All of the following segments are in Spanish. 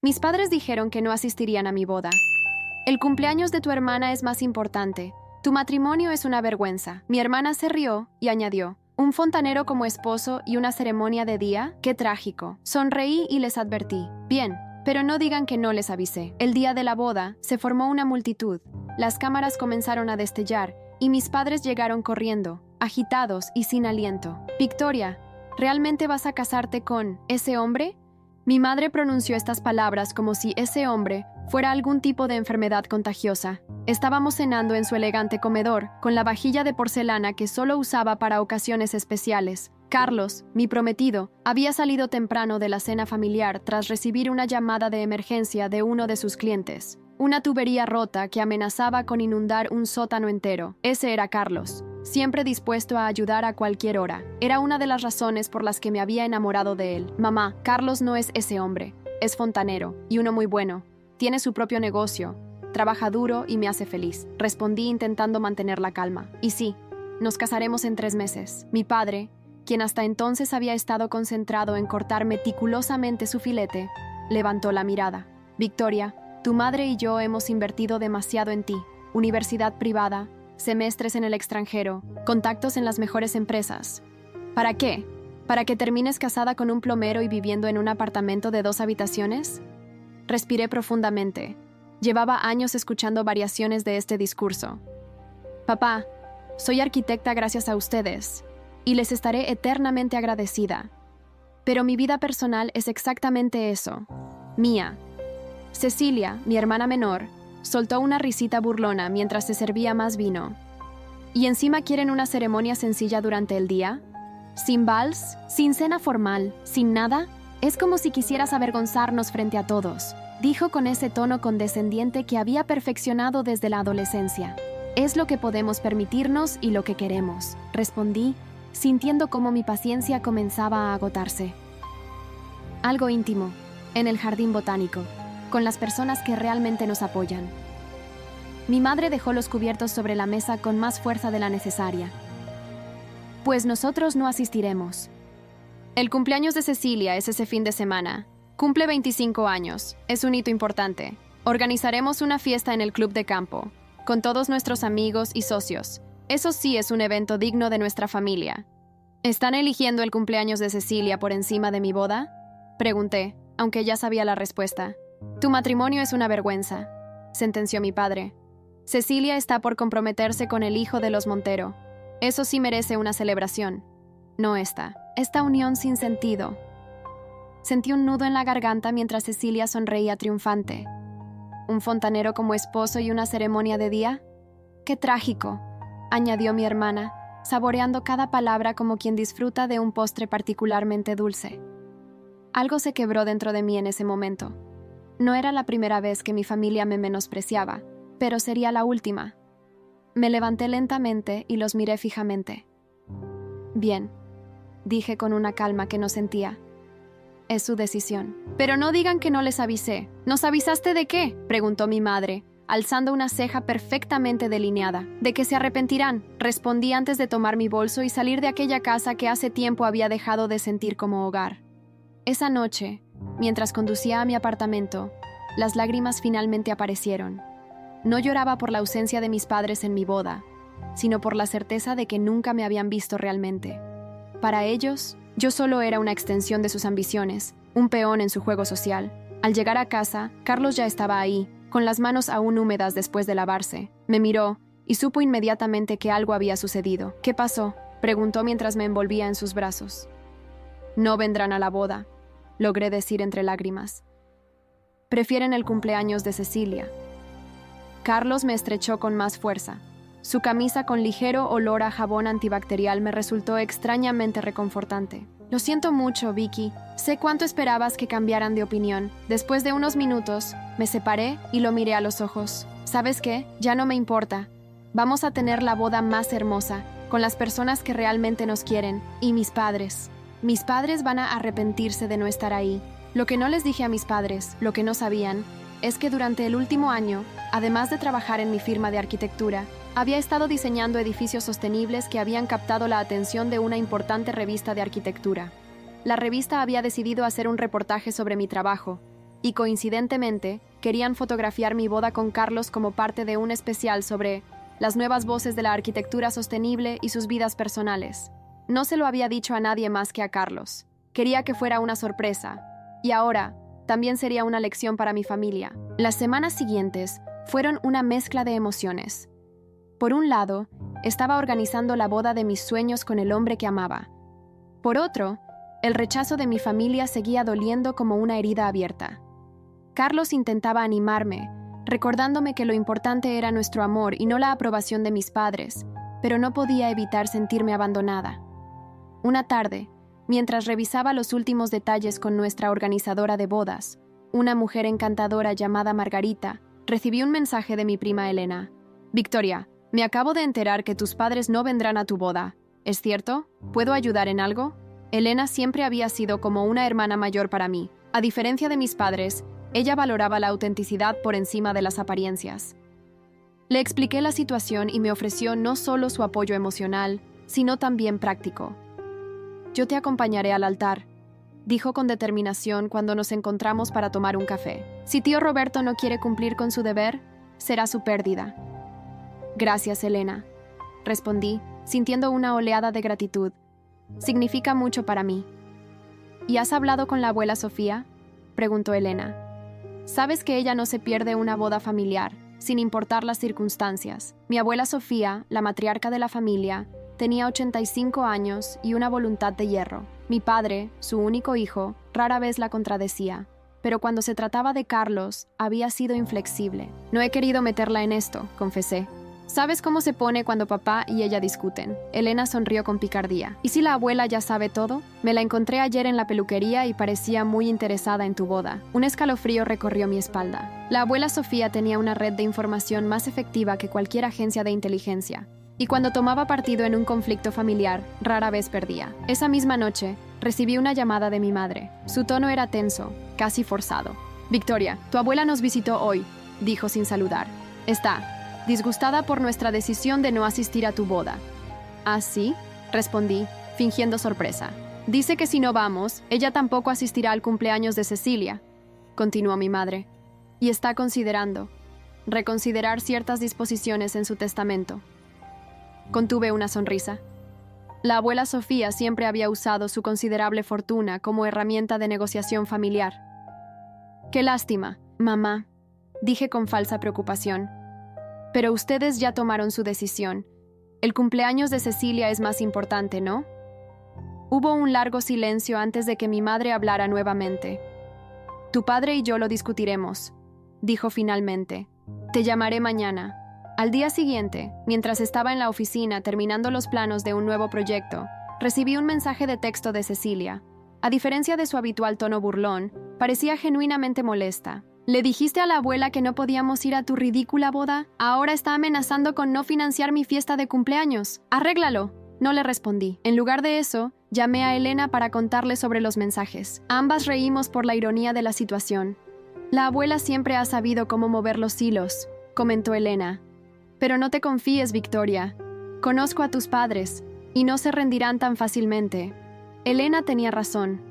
Mis padres dijeron que no asistirían a mi boda. El cumpleaños de tu hermana es más importante. Tu matrimonio es una vergüenza. Mi hermana se rió y añadió: un fontanero como esposo y una ceremonia de día, qué trágico. Sonreí y les advertí: bien, pero no digan que no les avisé. El día de la boda se formó una multitud. Las cámaras comenzaron a destellar y mis padres llegaron corriendo, agitados y sin aliento. Victoria, ¿realmente vas a casarte con ese hombre? Mi madre pronunció estas palabras como si ese hombre fuera algún tipo de enfermedad contagiosa. Estábamos cenando en su elegante comedor, con la vajilla de porcelana que solo usaba para ocasiones especiales. Carlos, mi prometido, había salido temprano de la cena familiar tras recibir una llamada de emergencia de uno de sus clientes. Una tubería rota que amenazaba con inundar un sótano entero. Ese era Carlos, siempre dispuesto a ayudar a cualquier hora. Era una de las razones por las que me había enamorado de él. Mamá, Carlos no es ese hombre. Es fontanero, y uno muy bueno. Tiene su propio negocio. Trabaja duro y me hace feliz. Respondí intentando mantener la calma. Y sí, nos casaremos en 3 meses. Mi padre, quien hasta entonces había estado concentrado en cortar meticulosamente su filete, levantó la mirada. Victoria, tu madre y yo hemos invertido demasiado en ti. Universidad privada, semestres en el extranjero, contactos en las mejores empresas. ¿Para qué? ¿Para que termines casada con un plomero y viviendo en un apartamento de 2 habitaciones? Respiré profundamente. Llevaba años escuchando variaciones de este discurso. Papá, soy arquitecta gracias a ustedes, y les estaré eternamente agradecida. Pero mi vida personal es exactamente eso, mía. Cecilia, mi hermana menor, soltó una risita burlona mientras se servía más vino. ¿Y encima quieren una ceremonia sencilla durante el día? ¿Sin vals? ¿Sin cena formal? ¿Sin nada? Es como si quisieras avergonzarnos frente a todos, dijo con ese tono condescendiente que había perfeccionado desde la adolescencia. Es lo que podemos permitirnos y lo que queremos, respondí, sintiendo cómo mi paciencia comenzaba a agotarse. Algo íntimo, en el jardín botánico, con las personas que realmente nos apoyan. Mi madre dejó los cubiertos sobre la mesa con más fuerza de la necesaria. Pues nosotros no asistiremos. El cumpleaños de Cecilia es ese fin de semana. Cumple 25 años. Es un hito importante. Organizaremos una fiesta en el club de campo, con todos nuestros amigos y socios. Eso sí es un evento digno de nuestra familia. ¿Están eligiendo el cumpleaños de Cecilia por encima de mi boda? Pregunté, aunque ya sabía la respuesta. Tu matrimonio es una vergüenza, sentenció mi padre. Cecilia está por comprometerse con el hijo de los Montero. Eso sí merece una celebración. No esta unión sin sentido. Sentí un nudo en la garganta mientras Cecilia sonreía triunfante. ¿Un fontanero como esposo y una ceremonia de día? ¡Qué trágico!, añadió mi hermana, saboreando cada palabra como quien disfruta de un postre particularmente dulce. Algo se quebró dentro de mí en ese momento. No era la primera vez que mi familia me menospreciaba, pero sería la última. Me levanté lentamente y los miré fijamente. Bien, dije con una calma que no sentía. Es su decisión. Pero no digan que no les avisé. ¿Nos avisaste de qué?, preguntó mi madre, alzando una ceja perfectamente delineada. ¿De que se arrepentirán?, respondí antes de tomar mi bolso y salir de aquella casa que hace tiempo había dejado de sentir como hogar. Esa noche, mientras conducía a mi apartamento, las lágrimas finalmente aparecieron. No lloraba por la ausencia de mis padres en mi boda, sino por la certeza de que nunca me habían visto realmente. Para ellos, yo solo era una extensión de sus ambiciones, un peón en su juego social. Al llegar a casa, Carlos ya estaba ahí, con las manos aún húmedas después de lavarse. Me miró y supo inmediatamente que algo había sucedido. ¿Qué pasó?, preguntó mientras me envolvía en sus brazos. No vendrán a la boda, logré decir entre lágrimas. Prefieren el cumpleaños de Cecilia. Carlos me estrechó con más fuerza. Su camisa con ligero olor a jabón antibacterial me resultó extrañamente reconfortante. Lo siento mucho, Vicky. Sé cuánto esperabas que cambiaran de opinión. Después de unos minutos, me separé y lo miré a los ojos. ¿Sabes qué? Ya no me importa. Vamos a tener la boda más hermosa, con las personas que realmente nos quieren, y mis padres. Mis padres van a arrepentirse de no estar ahí. Lo que no les dije a mis padres, lo que no sabían, es que durante el último año, además de trabajar en mi firma de arquitectura, había estado diseñando edificios sostenibles que habían captado la atención de una importante revista de arquitectura. La revista había decidido hacer un reportaje sobre mi trabajo, y coincidentemente querían fotografiar mi boda con Carlos como parte de un especial sobre las nuevas voces de la arquitectura sostenible y sus vidas personales. No se lo había dicho a nadie más que a Carlos. Quería que fuera una sorpresa. Y ahora, también sería una lección para mi familia. Las semanas siguientes fueron una mezcla de emociones. Por un lado, estaba organizando la boda de mis sueños con el hombre que amaba. Por otro, el rechazo de mi familia seguía doliendo como una herida abierta. Carlos intentaba animarme, recordándome que lo importante era nuestro amor y no la aprobación de mis padres, pero no podía evitar sentirme abandonada. Una tarde, mientras revisaba los últimos detalles con nuestra organizadora de bodas, una mujer encantadora llamada Margarita, recibí un mensaje de mi prima Elena. Victoria, me acabo de enterar que tus padres no vendrán a tu boda. ¿Es cierto? ¿Puedo ayudar en algo? Elena siempre había sido como una hermana mayor para mí. A diferencia de mis padres, ella valoraba la autenticidad por encima de las apariencias. Le expliqué la situación y me ofreció no solo su apoyo emocional, sino también práctico. Yo te acompañaré al altar, dijo con determinación cuando nos encontramos para tomar un café. Si tío Roberto no quiere cumplir con su deber, será su pérdida. Gracias, Elena, respondí, sintiendo una oleada de gratitud. Significa mucho para mí. ¿Y has hablado con la abuela Sofía?, preguntó Elena. Sabes que ella no se pierde una boda familiar, sin importar las circunstancias. Mi abuela Sofía, la matriarca de la familia, tenía 85 años y una voluntad de hierro. Mi padre, su único hijo, rara vez la contradecía, pero cuando se trataba de Carlos, había sido inflexible. No he querido meterla en esto, confesé. ¿Sabes cómo se pone cuando papá y ella discuten? Elena sonrió con picardía. ¿Y si la abuela ya sabe todo? Me la encontré ayer en la peluquería y parecía muy interesada en tu boda. Un escalofrío recorrió mi espalda. La abuela Sofía tenía una red de información más efectiva que cualquier agencia de inteligencia. Y cuando tomaba partido en un conflicto familiar, rara vez perdía. Esa misma noche, recibí una llamada de mi madre. Su tono era tenso, casi forzado. Victoria, tu abuela nos visitó hoy, dijo sin saludar. Está disgustada por nuestra decisión de no asistir a tu boda. ¿Ah, sí?, respondí, fingiendo sorpresa. Dice que si no vamos, ella tampoco asistirá al cumpleaños de Cecilia, continuó mi madre, y está considerando reconsiderar ciertas disposiciones en su testamento. Contuve una sonrisa. La abuela Sofía siempre había usado su considerable fortuna como herramienta de negociación familiar. Qué lástima, mamá, dije con falsa preocupación. Pero ustedes ya tomaron su decisión. El cumpleaños de Cecilia es más importante, ¿no? Hubo un largo silencio antes de que mi madre hablara nuevamente. Tu padre y yo lo discutiremos, dijo finalmente. Te llamaré mañana. Al día siguiente, mientras estaba en la oficina terminando los planos de un nuevo proyecto, recibí un mensaje de texto de Cecilia. A diferencia de su habitual tono burlón, parecía genuinamente molesta. ¿Le dijiste a la abuela que no podíamos ir a tu ridícula boda? Ahora está amenazando con no financiar mi fiesta de cumpleaños. ¡Arréglalo! No le respondí. En lugar de eso, llamé a Elena para contarle sobre los mensajes. Ambas reímos por la ironía de la situación. La abuela siempre ha sabido cómo mover los hilos, comentó Elena. Pero no te confíes, Victoria. Conozco a tus padres, y no se rendirán tan fácilmente. Elena tenía razón.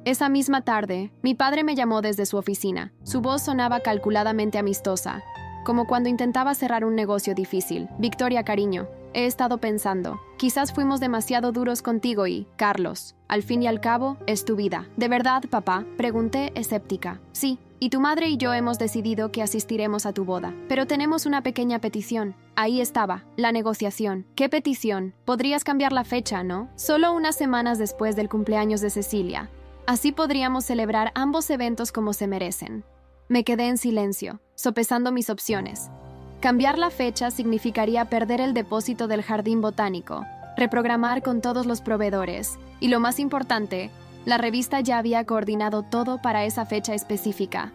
Esa misma tarde, mi padre me llamó desde su oficina. Su voz sonaba calculadamente amistosa, como cuando intentaba cerrar un negocio difícil. Victoria, cariño, he estado pensando. Quizás fuimos demasiado duros contigo y, Carlos, al fin y al cabo, es tu vida. ¿De verdad, papá?, pregunté, escéptica. Sí, y tu madre y yo hemos decidido que asistiremos a tu boda. Pero tenemos una pequeña petición. Ahí estaba, la negociación. ¿Qué petición? Podrías cambiar la fecha, ¿no? Solo unas semanas después del cumpleaños de Cecilia. Así podríamos celebrar ambos eventos como se merecen. Me quedé en silencio, sopesando mis opciones. Cambiar la fecha significaría perder el depósito del jardín botánico, reprogramar con todos los proveedores, y lo más importante, la revista ya había coordinado todo para esa fecha específica.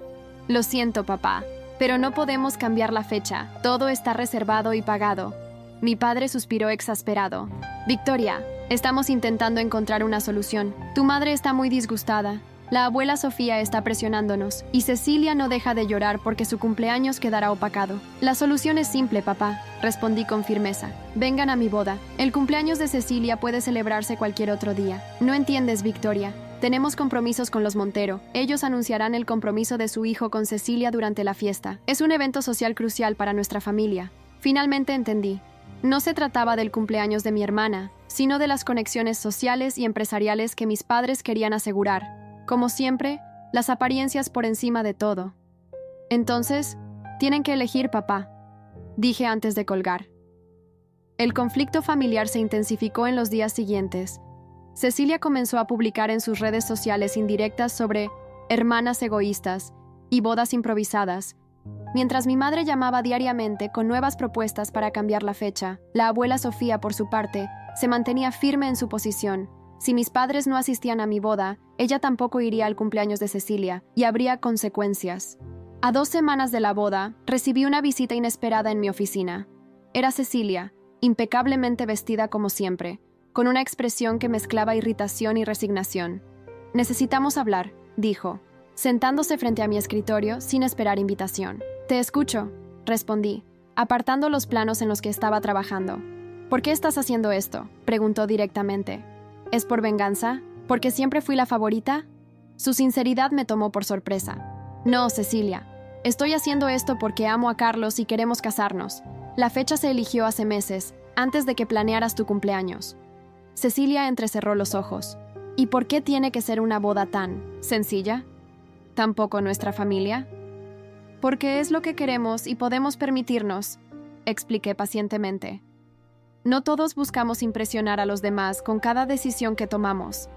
Lo siento, papá, pero no podemos cambiar la fecha. Todo está reservado y pagado. Mi padre suspiró exasperado. Victoria, estamos intentando encontrar una solución. Tu madre está muy disgustada. La abuela Sofía está presionándonos, y Cecilia no deja de llorar porque su cumpleaños quedará opacado. La solución es simple, papá, respondí con firmeza. Vengan a mi boda. El cumpleaños de Cecilia puede celebrarse cualquier otro día. No entiendes, Victoria. Tenemos compromisos con los Montero. Ellos anunciarán el compromiso de su hijo con Cecilia durante la fiesta. Es un evento social crucial para nuestra familia. Finalmente entendí. No se trataba del cumpleaños de mi hermana, sino de las conexiones sociales y empresariales que mis padres querían asegurar. Como siempre, las apariencias por encima de todo. Entonces, tienen que elegir papá, dije antes de colgar. El conflicto familiar se intensificó en los días siguientes. Cecilia comenzó a publicar en sus redes sociales indirectas sobre hermanas egoístas y bodas improvisadas, mientras mi madre llamaba diariamente con nuevas propuestas para cambiar la fecha. La abuela Sofía, por su parte, se mantenía firme en su posición. Si mis padres no asistían a mi boda, ella tampoco iría al cumpleaños de Cecilia, y habría consecuencias. A 2 semanas de la boda, recibí una visita inesperada en mi oficina. Era Cecilia, impecablemente vestida como siempre, con una expresión que mezclaba irritación y resignación. «Necesitamos hablar», dijo, sentándose frente a mi escritorio sin esperar invitación. «Te escucho», respondí, apartando los planos en los que estaba trabajando. «¿Por qué estás haciendo esto?», preguntó directamente. «¿Es por venganza? ¿Porque siempre fui la favorita?». Su sinceridad me tomó por sorpresa. «No, Cecilia. Estoy haciendo esto porque amo a Carlos y queremos casarnos. La fecha se eligió hace meses, antes de que planearas tu cumpleaños». Cecilia entrecerró los ojos. «¿Y por qué tiene que ser una boda tan sencilla? ¿Tampoco nuestra familia?». «Porque es lo que queremos y podemos permitirnos», expliqué pacientemente. «No todos buscamos impresionar a los demás con cada decisión que tomamos».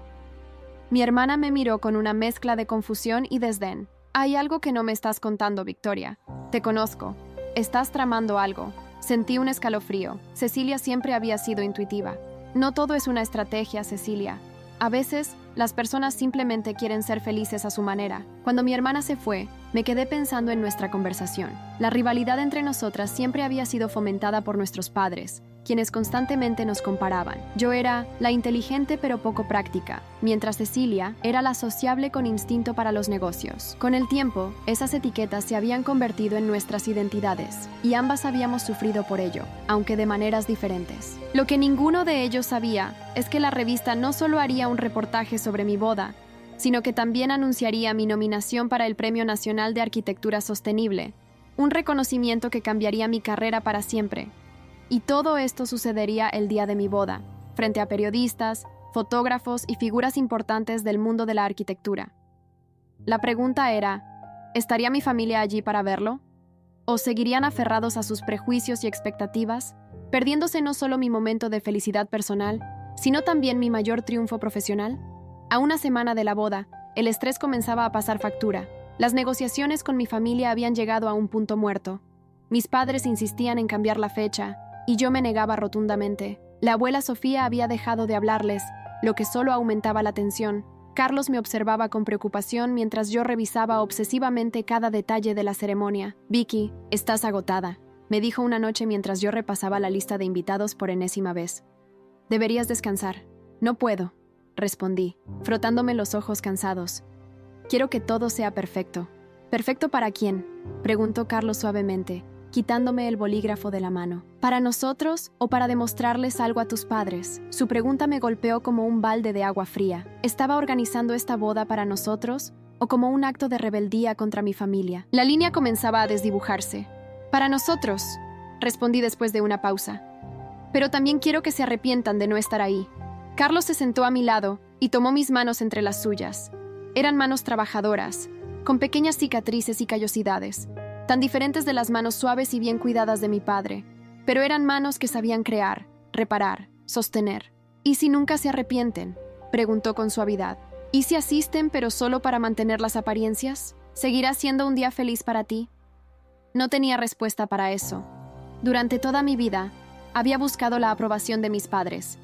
Mi hermana me miró con una mezcla de confusión y desdén. «Hay algo que no me estás contando, Victoria. Te conozco. Estás tramando algo». Sentí un escalofrío. Cecilia siempre había sido intuitiva. «No todo es una estrategia, Cecilia. A veces, las personas simplemente quieren ser felices a su manera». Cuando mi hermana se fue, me quedé pensando en nuestra conversación. La rivalidad entre nosotras siempre había sido fomentada por nuestros padres, quienes constantemente nos comparaban. Yo era la inteligente pero poco práctica, mientras Cecilia era la sociable con instinto para los negocios. Con el tiempo, esas etiquetas se habían convertido en nuestras identidades, y ambas habíamos sufrido por ello, aunque de maneras diferentes. Lo que ninguno de ellos sabía es que la revista no solo haría un reportaje sobre mi boda, sino que también anunciaría mi nominación para el Premio Nacional de Arquitectura Sostenible, un reconocimiento que cambiaría mi carrera para siempre. Y todo esto sucedería el día de mi boda, frente a periodistas, fotógrafos y figuras importantes del mundo de la arquitectura. La pregunta era, ¿estaría mi familia allí para verlo? ¿O seguirían aferrados a sus prejuicios y expectativas, perdiéndose no solo mi momento de felicidad personal, sino también mi mayor triunfo profesional? A una semana de la boda, el estrés comenzaba a pasar factura. Las negociaciones con mi familia habían llegado a un punto muerto. Mis padres insistían en cambiar la fecha, y yo me negaba rotundamente. La abuela Sofía había dejado de hablarles, lo que solo aumentaba la tensión. Carlos me observaba con preocupación mientras yo revisaba obsesivamente cada detalle de la ceremonia. «Vicky, estás agotada», me dijo una noche mientras yo repasaba la lista de invitados por enésima vez. «Deberías descansar». «No puedo», respondí, frotándome los ojos cansados. «Quiero que todo sea perfecto». «¿Perfecto para quién?», preguntó Carlos suavemente, quitándome el bolígrafo de la mano. «¿Para nosotros o para demostrarles algo a tus padres?». Su pregunta me golpeó como un balde de agua fría. ¿Estaba organizando esta boda para nosotros o como un acto de rebeldía contra mi familia? La línea comenzaba a desdibujarse. «Para nosotros», respondí después de una pausa. «Pero también quiero que se arrepientan de no estar ahí». Carlos se sentó a mi lado y tomó mis manos entre las suyas. Eran manos trabajadoras, con pequeñas cicatrices y callosidades, tan diferentes de las manos suaves y bien cuidadas de mi padre, pero eran manos que sabían crear, reparar, sostener. «¿Y si nunca se arrepienten?», preguntó con suavidad. «¿Y si asisten pero solo para mantener las apariencias? ¿Seguirá siendo un día feliz para ti?». No tenía respuesta para eso. Durante toda mi vida, había buscado la aprobación de mis padres.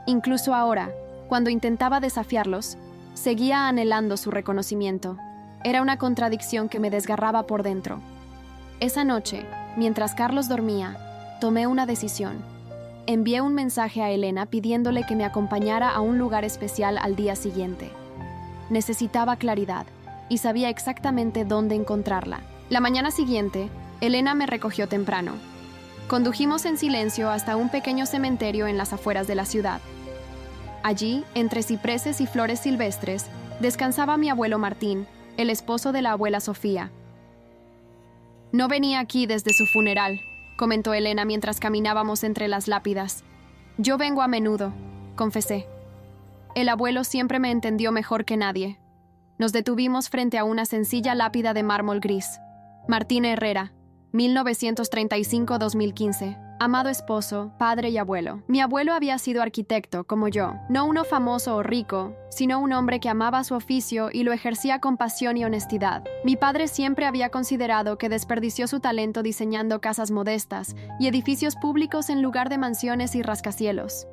Incluso ahora, cuando intentaba desafiarlos, seguía anhelando su reconocimiento. Era una contradicción que me desgarraba por dentro. Esa noche, mientras Carlos dormía, tomé una decisión. Envié un mensaje a Elena pidiéndole que me acompañara a un lugar especial al día siguiente. Necesitaba claridad y sabía exactamente dónde encontrarla. La mañana siguiente, Elena me recogió temprano. Condujimos en silencio hasta un pequeño cementerio en las afueras de la ciudad. Allí, entre cipreses y flores silvestres, descansaba mi abuelo Martín, el esposo de la abuela Sofía. No venía aquí desde su funeral, comentó Elena mientras caminábamos entre las lápidas. Yo vengo a menudo, confesé. El abuelo siempre me entendió mejor que nadie. Nos detuvimos frente a una sencilla lápida de mármol gris. Martín Herrera, 1935-2015. Amado esposo, padre y abuelo. Mi abuelo había sido arquitecto, como yo, no uno famoso o rico, sino un hombre que amaba su oficio y lo ejercía con pasión y honestidad. Mi padre siempre había considerado que desperdició su talento diseñando casas modestas y edificios públicos en lugar de mansiones y rascacielos.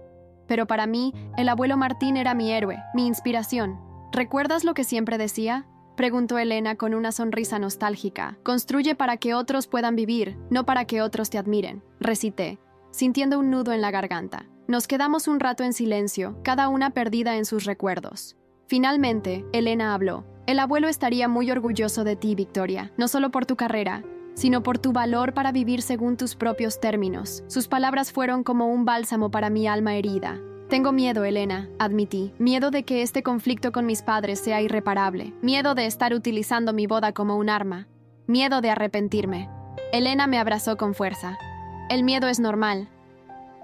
Pero para mí, el abuelo Martín era mi héroe, mi inspiración. ¿Recuerdas lo que siempre decía?, preguntó Elena con una sonrisa nostálgica. Construye para que otros puedan vivir, no para que otros te admiren, recité, sintiendo un nudo en la garganta. Nos quedamos un rato en silencio, cada una perdida en sus recuerdos. Finalmente, Elena habló. El abuelo estaría muy orgulloso de ti, Victoria, no solo por tu carrera, sino por tu valor para vivir según tus propios términos. Sus palabras fueron como un bálsamo para mi alma herida. Tengo miedo, Elena, admití. Miedo de que este conflicto con mis padres sea irreparable. Miedo de estar utilizando mi boda como un arma. Miedo de arrepentirme. Elena me abrazó con fuerza. El miedo es normal.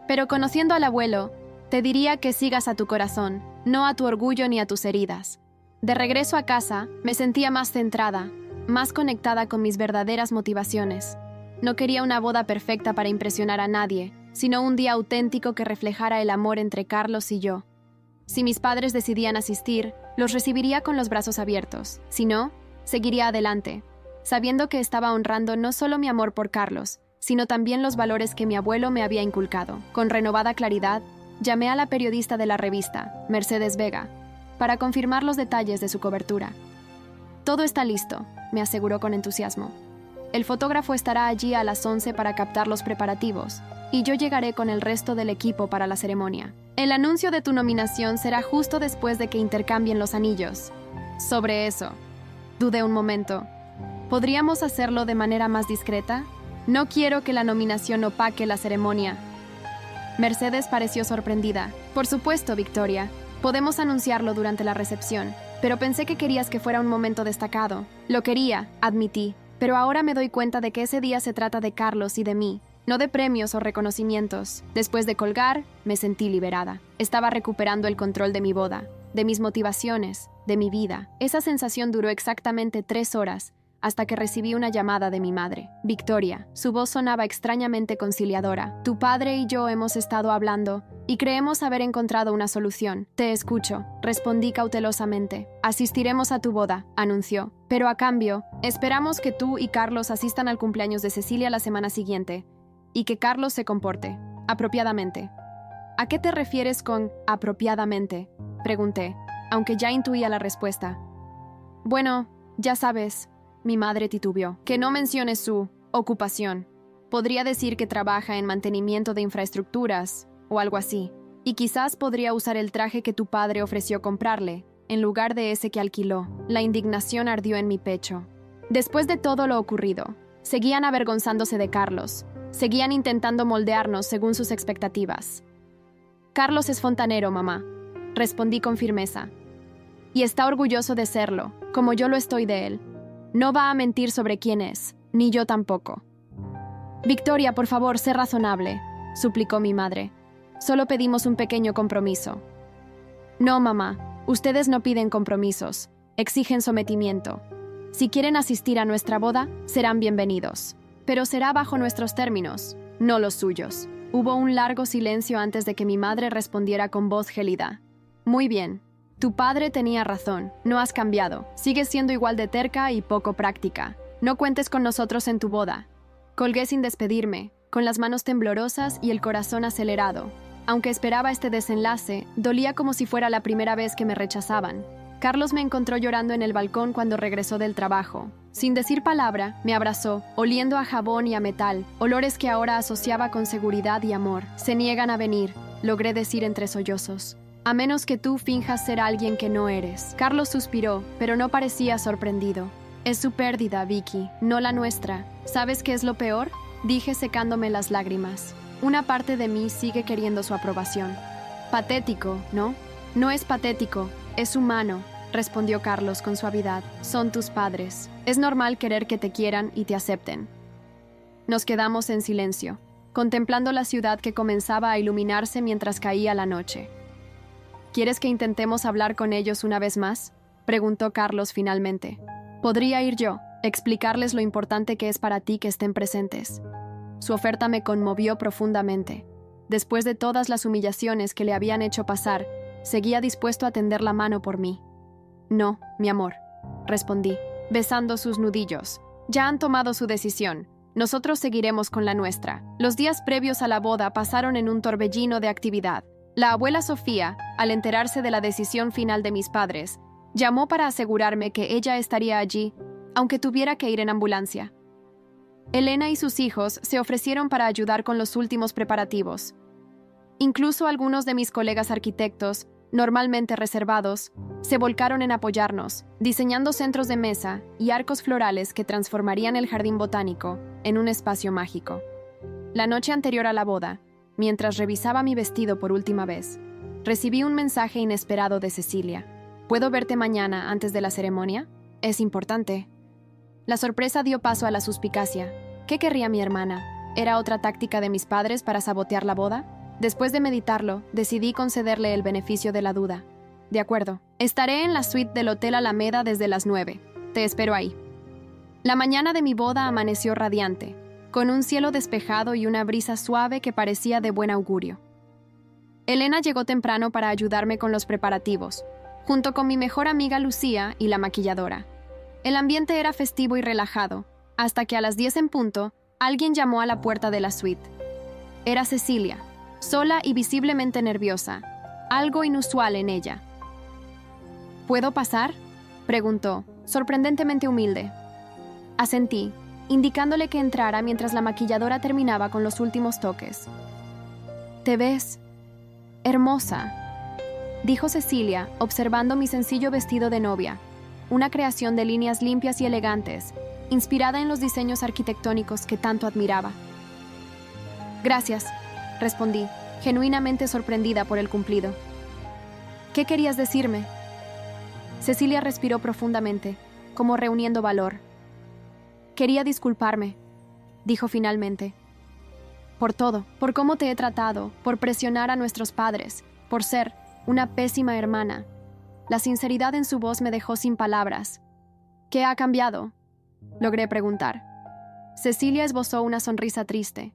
Pero conociendo al abuelo, te diría que sigas a tu corazón, no a tu orgullo ni a tus heridas. De regreso a casa, me sentía más centrada, más conectada con mis verdaderas motivaciones. No quería una boda perfecta para impresionar a nadie, sino un día auténtico que reflejara el amor entre Carlos y yo. Si mis padres decidían asistir, los recibiría con los brazos abiertos. Si no, seguiría adelante, sabiendo que estaba honrando no solo mi amor por Carlos, sino también los valores que mi abuelo me había inculcado. Con renovada claridad, llamé a la periodista de la revista, Mercedes Vega, para confirmar los detalles de su cobertura. Todo está listo, me aseguró con entusiasmo. El fotógrafo estará allí a las 11 para captar los preparativos, y yo llegaré con el resto del equipo para la ceremonia. El anuncio de tu nominación será justo después de que intercambien los anillos. Sobre eso, dudé un momento. ¿Podríamos hacerlo de manera más discreta? No quiero que la nominación opaque la ceremonia. Mercedes pareció sorprendida. Por supuesto, Victoria. Podemos anunciarlo durante la recepción, pero pensé que querías que fuera un momento destacado. Lo quería, admití, pero ahora me doy cuenta de que ese día se trata de Carlos y de mí, no de premios o reconocimientos. Después de colgar, me sentí liberada. Estaba recuperando el control de mi boda, de mis motivaciones, de mi vida. Esa sensación duró exactamente 3 horas, hasta que recibí una llamada de mi madre. Victoria, su voz sonaba extrañamente conciliadora. Tu padre y yo hemos estado hablando, y creemos haber encontrado una solución. Te escucho, respondí cautelosamente. Asistiremos a tu boda, anunció. Pero a cambio, esperamos que tú y Carlos asistan al cumpleaños de Cecilia la semana siguiente, y que Carlos se comporte apropiadamente. ¿A qué te refieres con apropiadamente?, pregunté, aunque ya intuía la respuesta. Bueno, ya sabes, mi madre titubeó. Que no menciones su ocupación. Podría decir que trabaja en mantenimiento de infraestructuras o algo así. Y quizás podría usar el traje que tu padre ofreció comprarle, en lugar de ese que alquiló. La indignación ardió en mi pecho. Después de todo lo ocurrido, seguían avergonzándose de Carlos. Seguían intentando moldearnos según sus expectativas. Carlos es fontanero, mamá, respondí con firmeza. Y está orgulloso de serlo, como yo lo estoy de él. No va a mentir sobre quién es, ni yo tampoco. Victoria, por favor, sé razonable, suplicó mi madre. Solo pedimos un pequeño compromiso. No, mamá, ustedes no piden compromisos, exigen sometimiento. Si quieren asistir a nuestra boda, serán bienvenidos. Pero será bajo nuestros términos, no los suyos. Hubo un largo silencio antes de que mi madre respondiera con voz gélida. Muy bien. Tu padre tenía razón, no has cambiado. Sigues siendo igual de terca y poco práctica. No cuentes con nosotros en tu boda. Colgué sin despedirme, con las manos temblorosas y el corazón acelerado. Aunque esperaba este desenlace, dolía como si fuera la primera vez que me rechazaban. Carlos me encontró llorando en el balcón cuando regresó del trabajo. Sin decir palabra, me abrazó, oliendo a jabón y a metal, olores que ahora asociaba con seguridad y amor. Se niegan a venir, logré decir entre sollozos. A menos que tú finjas ser alguien que no eres. Carlos suspiró, pero no parecía sorprendido. Es su pérdida, Vicky, no la nuestra. ¿Sabes qué es lo peor?, dije secándome las lágrimas. Una parte de mí sigue queriendo su aprobación. Patético, ¿no? No es patético, es humano, respondió Carlos con suavidad. Son tus padres. Es normal querer que te quieran y te acepten. Nos quedamos en silencio, contemplando la ciudad que comenzaba a iluminarse mientras caía la noche. ¿Quieres que intentemos hablar con ellos una vez más?, preguntó Carlos finalmente. Podría ir yo, explicarles lo importante que es para ti que estén presentes. Su oferta me conmovió profundamente. Después de todas las humillaciones que le habían hecho pasar, seguía dispuesto a tender la mano por mí. No, mi amor, respondí, besando sus nudillos. Ya han tomado su decisión. Nosotros seguiremos con la nuestra. Los días previos a la boda pasaron en un torbellino de actividad. La abuela Sofía, al enterarse de la decisión final de mis padres, llamó para asegurarme que ella estaría allí, aunque tuviera que ir en ambulancia. Elena y sus hijos se ofrecieron para ayudar con los últimos preparativos. Incluso algunos de mis colegas arquitectos, normalmente reservados, se volcaron en apoyarnos, diseñando centros de mesa y arcos florales que transformarían el jardín botánico en un espacio mágico. La noche anterior a la boda, mientras revisaba mi vestido por última vez, recibí un mensaje inesperado de Cecilia. ¿Puedo verte mañana antes de la ceremonia? Es importante. La sorpresa dio paso a la suspicacia. ¿Qué querría mi hermana? ¿Era otra táctica de mis padres para sabotear la boda? Después de meditarlo, decidí concederle el beneficio de la duda. De acuerdo, estaré en la suite del Hotel Alameda desde las 9. Te espero ahí. La mañana de mi boda amaneció radiante, con un cielo despejado y una brisa suave que parecía de buen augurio. Elena llegó temprano para ayudarme con los preparativos, junto con mi mejor amiga Lucía y la maquilladora. El ambiente era festivo y relajado, hasta que a las 10 en punto, alguien llamó a la puerta de la suite. Era Cecilia, sola y visiblemente nerviosa, algo inusual en ella. ¿Puedo pasar?, preguntó, sorprendentemente humilde. Asentí, indicándole que entrara mientras la maquilladora terminaba con los últimos toques. «Te ves hermosa», dijo Cecilia, observando mi sencillo vestido de novia, una creación de líneas limpias y elegantes, inspirada en los diseños arquitectónicos que tanto admiraba. «Gracias», respondí, genuinamente sorprendida por el cumplido. «¿Qué querías decirme?». Cecilia respiró profundamente, como reuniendo valor. «Quería disculparme», dijo finalmente. «Por todo, por cómo te he tratado, por presionar a nuestros padres, por ser una pésima hermana». La sinceridad en su voz me dejó sin palabras. «¿Qué ha cambiado?», logré preguntar. Cecilia esbozó una sonrisa triste.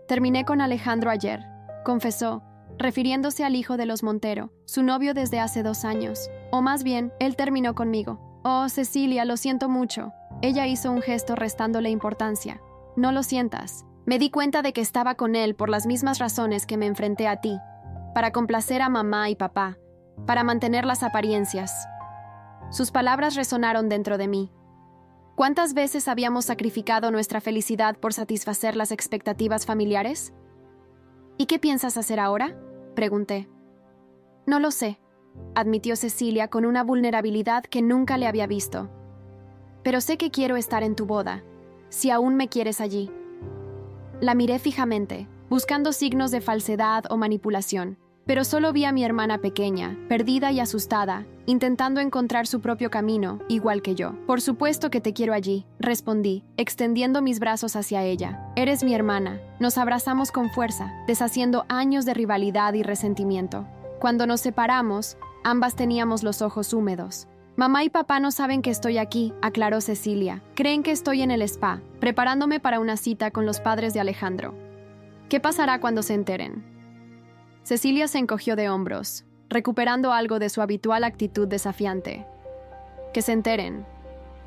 «Terminé con Alejandro ayer», confesó, refiriéndose al hijo de los Montero, su novio desde hace 2 años. O más bien, él terminó conmigo. «Oh, Cecilia, lo siento mucho». Ella hizo un gesto restándole importancia. «No lo sientas. Me di cuenta de que estaba con él por las mismas razones que me enfrenté a ti. Para complacer a mamá y papá. Para mantener las apariencias». Sus palabras resonaron dentro de mí. ¿Cuántas veces habíamos sacrificado nuestra felicidad por satisfacer las expectativas familiares? «¿Y qué piensas hacer ahora?», pregunté. «No lo sé», admitió Cecilia con una vulnerabilidad que nunca le había visto. «Pero sé que quiero estar en tu boda, si aún me quieres allí». La miré fijamente, buscando signos de falsedad o manipulación, pero solo vi a mi hermana pequeña, perdida y asustada, intentando encontrar su propio camino, igual que yo. «Por supuesto que te quiero allí», respondí, extendiendo mis brazos hacia ella. «Eres mi hermana». Nos abrazamos con fuerza, deshaciendo años de rivalidad y resentimiento. Cuando nos separamos, ambas teníamos los ojos húmedos. «Mamá y papá no saben que estoy aquí», aclaró Cecilia. «Creen que estoy en el spa, preparándome para una cita con los padres de Alejandro. ¿Qué pasará cuando se enteren?». Cecilia se encogió de hombros, recuperando algo de su habitual actitud desafiante. «Que se enteren.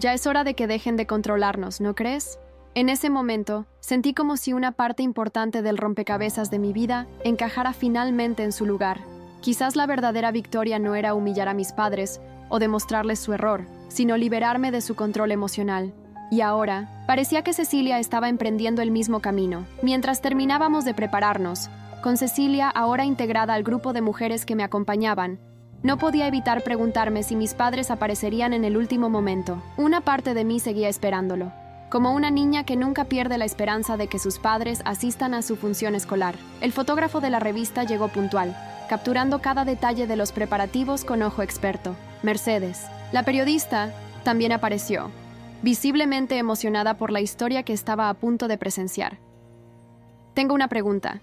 Ya es hora de que dejen de controlarnos, ¿no crees?». En ese momento, sentí como si una parte importante del rompecabezas de mi vida encajara finalmente en su lugar. Quizás la verdadera victoria no era humillar a mis padres o demostrarles su error, sino liberarme de su control emocional. Y ahora, parecía que Cecilia estaba emprendiendo el mismo camino. Mientras terminábamos de prepararnos, con Cecilia ahora integrada al grupo de mujeres que me acompañaban, no podía evitar preguntarme si mis padres aparecerían en el último momento. Una parte de mí seguía esperándolo, como una niña que nunca pierde la esperanza de que sus padres asistan a su función escolar. El fotógrafo de la revista llegó puntual, capturando cada detalle de los preparativos con ojo experto. Mercedes, la periodista, también apareció, visiblemente emocionada por la historia que estaba a punto de presenciar. «Tengo una pregunta»,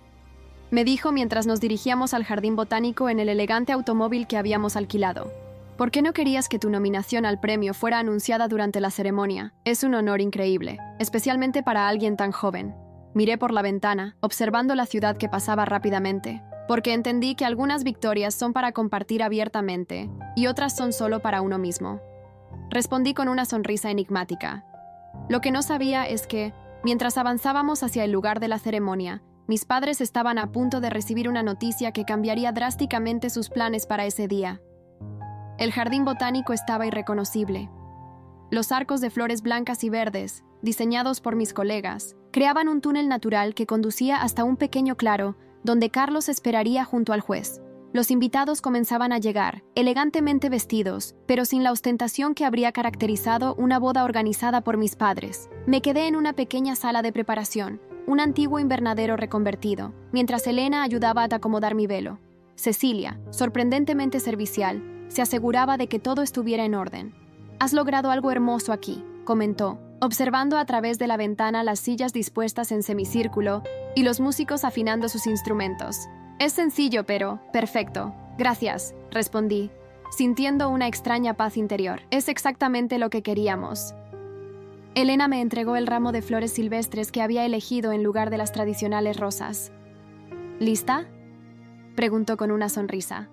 me dijo mientras nos dirigíamos al jardín botánico en el elegante automóvil que habíamos alquilado. ¿Por qué no querías que tu nominación al premio fuera anunciada durante la ceremonia? Es un honor increíble, especialmente para alguien tan joven. Miré por la ventana, observando la ciudad que pasaba rápidamente, porque entendí que algunas victorias son para compartir abiertamente y otras son solo para uno mismo. Respondí con una sonrisa enigmática. Lo que no sabía es que, mientras avanzábamos hacia el lugar de la ceremonia, mis padres estaban a punto de recibir una noticia que cambiaría drásticamente sus planes para ese día. El jardín botánico estaba irreconocible. Los arcos de flores blancas y verdes, diseñados por mis colegas, creaban un túnel natural que conducía hasta un pequeño claro donde Carlos esperaría junto al juez. Los invitados comenzaban a llegar, elegantemente vestidos, pero sin la ostentación que habría caracterizado una boda organizada por mis padres. Me quedé en una pequeña sala de preparación, un antiguo invernadero reconvertido, mientras Elena ayudaba a acomodar mi velo. Cecilia, sorprendentemente servicial, se aseguraba de que todo estuviera en orden. «Has logrado algo hermoso aquí», comentó, observando a través de la ventana las sillas dispuestas en semicírculo y los músicos afinando sus instrumentos. «Es sencillo, pero perfecto. Gracias», respondí, sintiendo una extraña paz interior. «Es exactamente lo que queríamos». Elena me entregó el ramo de flores silvestres que había elegido en lugar de las tradicionales rosas. «¿Lista?», preguntó con una sonrisa.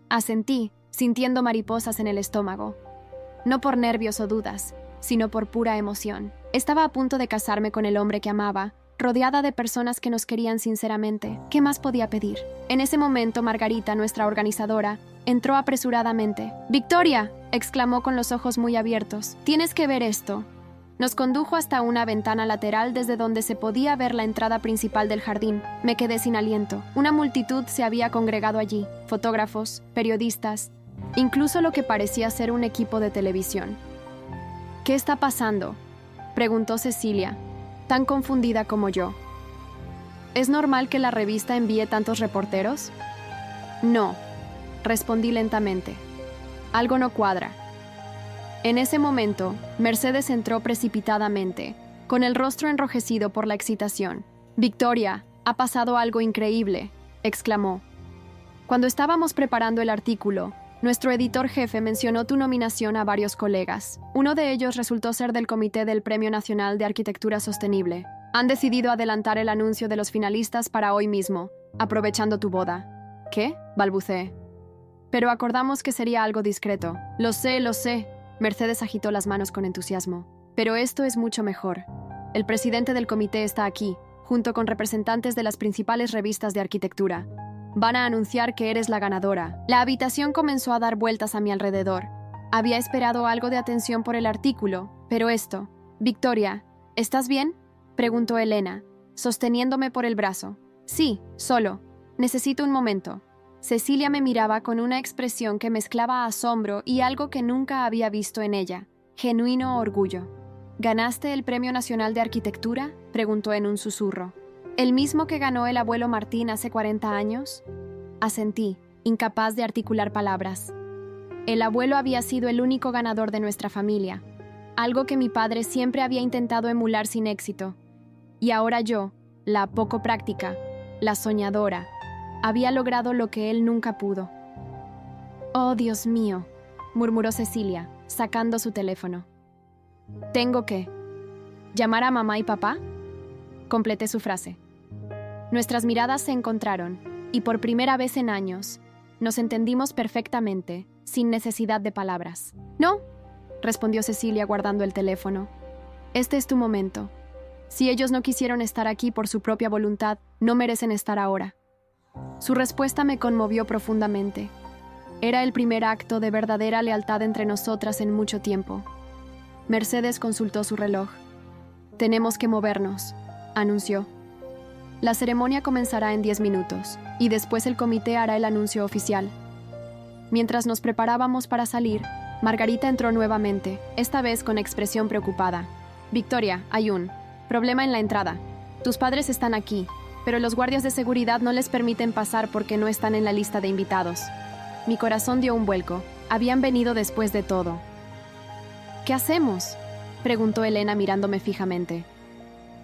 Asentí, sintiendo mariposas en el estómago. No por nervios o dudas, sino por pura emoción. Estaba a punto de casarme con el hombre que amaba, rodeada de personas que nos querían sinceramente. ¿Qué más podía pedir? En ese momento, Margarita, nuestra organizadora, entró apresuradamente. «¡Victoria!», exclamó con los ojos muy abiertos. «Tienes que ver esto». Nos condujo hasta una ventana lateral desde donde se podía ver la entrada principal del jardín. Me quedé sin aliento. Una multitud se había congregado allí, fotógrafos, periodistas, incluso lo que parecía ser un equipo de televisión. «¿Qué está pasando?», preguntó Cecilia, tan confundida como yo. «¿Es normal que la revista envíe tantos reporteros?». «No», respondí lentamente. «Algo no cuadra». En ese momento, Mercedes entró precipitadamente, con el rostro enrojecido por la excitación. «Victoria, ha pasado algo increíble», exclamó. «Cuando estábamos preparando el artículo, nuestro editor jefe mencionó tu nominación a varios colegas. Uno de ellos resultó ser del Comité del Premio Nacional de Arquitectura Sostenible. Han decidido adelantar el anuncio de los finalistas para hoy mismo, aprovechando tu boda». «¿Qué?», balbuceé. «Pero acordamos que sería algo discreto». Lo sé», Mercedes agitó las manos con entusiasmo. «Pero esto es mucho mejor. El presidente del comité está aquí, junto con representantes de las principales revistas de arquitectura. Van a anunciar que eres la ganadora». La habitación comenzó a dar vueltas a mi alrededor. Había esperado algo de atención por el artículo, pero esto... «Victoria, ¿estás bien?», preguntó Elena, sosteniéndome por el brazo. «Sí, solo. Necesito un momento». Cecilia me miraba con una expresión que mezclaba asombro y algo que nunca había visto en ella, genuino orgullo. «¿Ganaste el Premio Nacional de Arquitectura?», preguntó en un susurro. «¿El mismo que ganó el abuelo Martín hace 40 años?» Asentí, incapaz de articular palabras. El abuelo había sido el único ganador de nuestra familia, algo que mi padre siempre había intentado emular sin éxito. Y ahora yo, la poco práctica, la soñadora, había logrado lo que él nunca pudo. «Oh, Dios mío», murmuró Cecilia, sacando su teléfono. «¿Tengo que llamar a mamá y papá?», completé su frase. Nuestras miradas se encontraron, y por primera vez en años, nos entendimos perfectamente, sin necesidad de palabras. «No», respondió Cecilia guardando el teléfono. «Este es tu momento. Si ellos no quisieron estar aquí por su propia voluntad, no merecen estar ahora». Su respuesta me conmovió profundamente. Era el primer acto de verdadera lealtad entre nosotras en mucho tiempo. Mercedes consultó su reloj. «Tenemos que movernos», anunció. «La ceremonia comenzará en 10 minutos, y después el comité hará el anuncio oficial». Mientras nos preparábamos para salir, Margarita entró nuevamente, esta vez con expresión preocupada. «Victoria, hay un problema en la entrada. Tus padres están aquí, pero los guardias de seguridad no les permiten pasar porque no están en la lista de invitados». Mi corazón dio un vuelco. habían venido después de todo. ¿Qué hacemos?, preguntó Elena mirándome fijamente.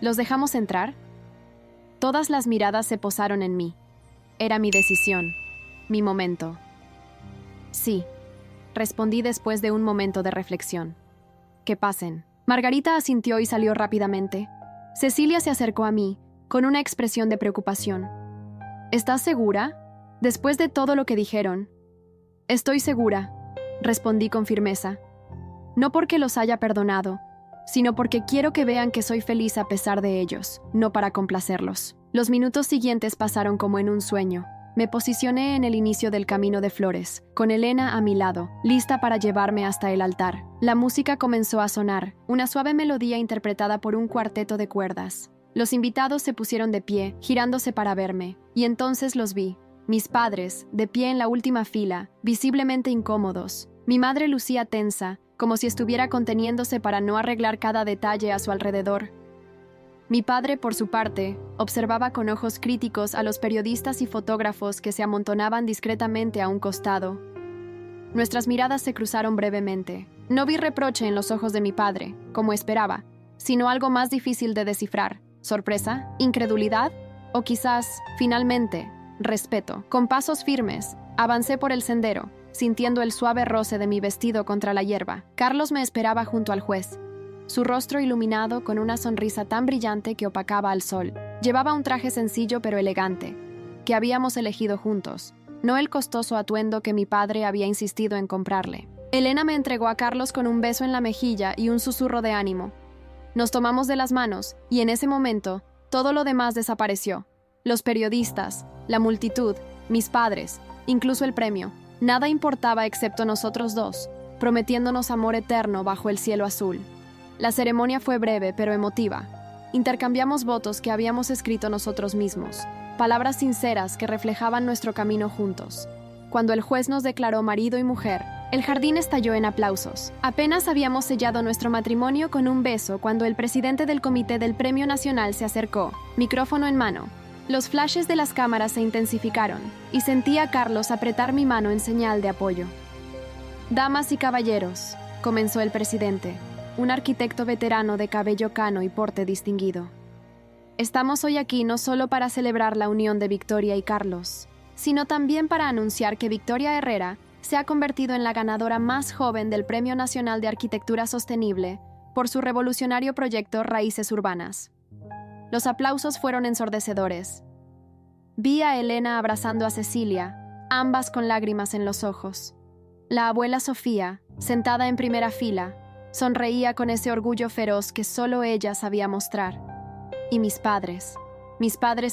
¿Los dejamos entrar? Todas las miradas se posaron en mí. Era mi decisión, mi momento. Sí, respondí después de un momento de reflexión. Que pasen. Margarita asintió y salió rápidamente. Cecilia se acercó a mí, con una expresión de preocupación. ¿Estás segura? Después de todo lo que dijeron. Estoy segura, respondí con firmeza. No porque los haya perdonado, sino porque quiero que vean que soy feliz a pesar de ellos, no para complacerlos. Los minutos siguientes pasaron como en un sueño. Me posicioné en el inicio del camino de flores, con Elena a mi lado, lista para llevarme hasta el altar. La música comenzó a sonar, una suave melodía interpretada por un cuarteto de cuerdas. Los invitados se pusieron de pie, girándose para verme, y entonces los vi. Mis padres, de pie en la última fila, visiblemente incómodos. Mi madre lucía tensa, como si estuviera conteniéndose para no arreglar cada detalle a su alrededor. Mi padre, por su parte, observaba con ojos críticos a los periodistas y fotógrafos que se amontonaban discretamente a un costado. Nuestras miradas se cruzaron brevemente. No vi reproche en los ojos de mi padre, como esperaba, sino algo más difícil de descifrar. ¿Sorpresa? ¿Incredulidad? O quizás, finalmente, respeto. Con pasos firmes, avancé por el sendero, sintiendo el suave roce de mi vestido contra la hierba. Carlos me esperaba junto al juez, su rostro iluminado con una sonrisa tan brillante que opacaba al sol. Llevaba un traje sencillo pero elegante, que habíamos elegido juntos, no el costoso atuendo que mi padre había insistido en comprarle. Elena me entregó a Carlos con un beso en la mejilla y un susurro de ánimo. Nos tomamos de las manos, y en ese momento, todo lo demás desapareció. Los periodistas, la multitud, mis padres, incluso el premio. Nada importaba excepto nosotros dos, prometiéndonos amor eterno bajo el cielo azul. La ceremonia fue breve pero emotiva. Intercambiamos votos que habíamos escrito nosotros mismos, palabras sinceras que reflejaban nuestro camino juntos. Cuando el juez nos declaró marido y mujer, el jardín estalló en aplausos. Apenas habíamos sellado nuestro matrimonio con un beso cuando el presidente del comité del Premio Nacional se acercó, micrófono en mano. Los flashes de las cámaras se intensificaron, y sentí a Carlos apretar mi mano en señal de apoyo. Damas y caballeros, comenzó el presidente, un arquitecto veterano de cabello cano y porte distinguido. Estamos hoy aquí no solo para celebrar la unión de Victoria y Carlos, sino también para anunciar que Victoria Herrera se ha convertido en la ganadora más joven del Premio Nacional de Arquitectura Sostenible por su revolucionario proyecto Raíces Urbanas. Los aplausos fueron ensordecedores. Vi a Elena abrazando a Cecilia, ambas con lágrimas en los ojos. La abuela Sofía, sentada en primera fila, sonreía con ese orgullo feroz que solo ella sabía mostrar. Y mis padres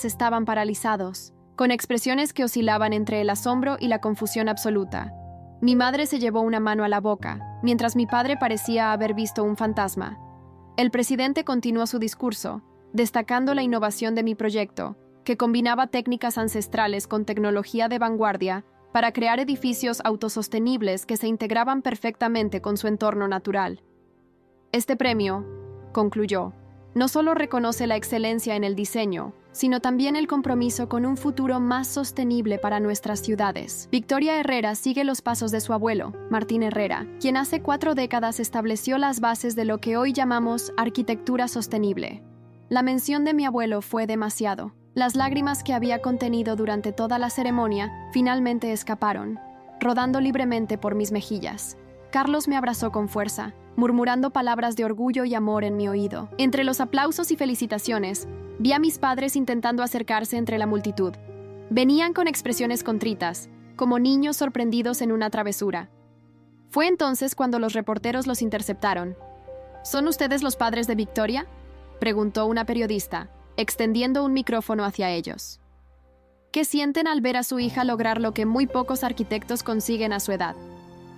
estaban paralizados, con expresiones que oscilaban entre el asombro y la confusión absoluta. Mi madre se llevó una mano a la boca, mientras mi padre parecía haber visto un fantasma. El presidente continuó su discurso, destacando la innovación de mi proyecto, que combinaba técnicas ancestrales con tecnología de vanguardia para crear edificios autosostenibles que se integraban perfectamente con su entorno natural. Este premio, concluyó, no solo reconoce la excelencia en el diseño, sino también el compromiso con un futuro más sostenible para nuestras ciudades. Victoria Herrera sigue los pasos de su abuelo, Martín Herrera, quien hace 4 décadas estableció las bases de lo que hoy llamamos arquitectura sostenible. La mención de mi abuelo fue demasiado. Las lágrimas que había contenido durante toda la ceremonia finalmente escaparon, rodando libremente por mis mejillas. Carlos me abrazó con fuerza, murmurando palabras de orgullo y amor en mi oído. Entre los aplausos y felicitaciones, vi a mis padres intentando acercarse entre la multitud. Venían con expresiones contritas, como niños sorprendidos en una travesura. Fue entonces cuando los reporteros los interceptaron. ¿Son ustedes los padres de Victoria?, preguntó una periodista, extendiendo un micrófono hacia ellos. ¿Qué sienten al ver a su hija lograr lo que muy pocos arquitectos consiguen a su edad?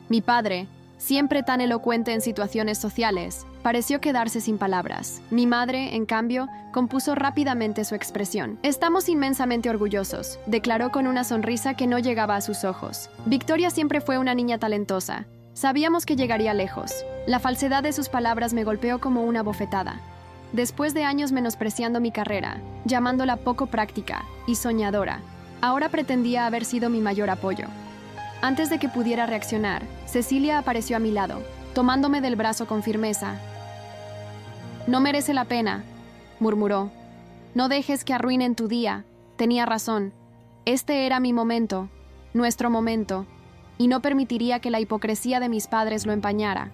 Mi padre, siempre tan elocuente en situaciones sociales, pareció quedarse sin palabras. Mi madre, en cambio, compuso rápidamente su expresión. Estamos inmensamente orgullosos, declaró con una sonrisa que no llegaba a sus ojos. Victoria siempre fue una niña talentosa. Sabíamos que llegaría lejos. La falsedad de sus palabras me golpeó como una bofetada. Después de años menospreciando mi carrera, llamándola poco práctica y soñadora, ahora pretendía haber sido mi mayor apoyo. Antes de que pudiera reaccionar, Cecilia apareció a mi lado, tomándome del brazo con firmeza. «No merece la pena», murmuró. «No dejes que arruinen tu día». Tenía razón. Este era mi momento, nuestro momento, y no permitiría que la hipocresía de mis padres lo empañara.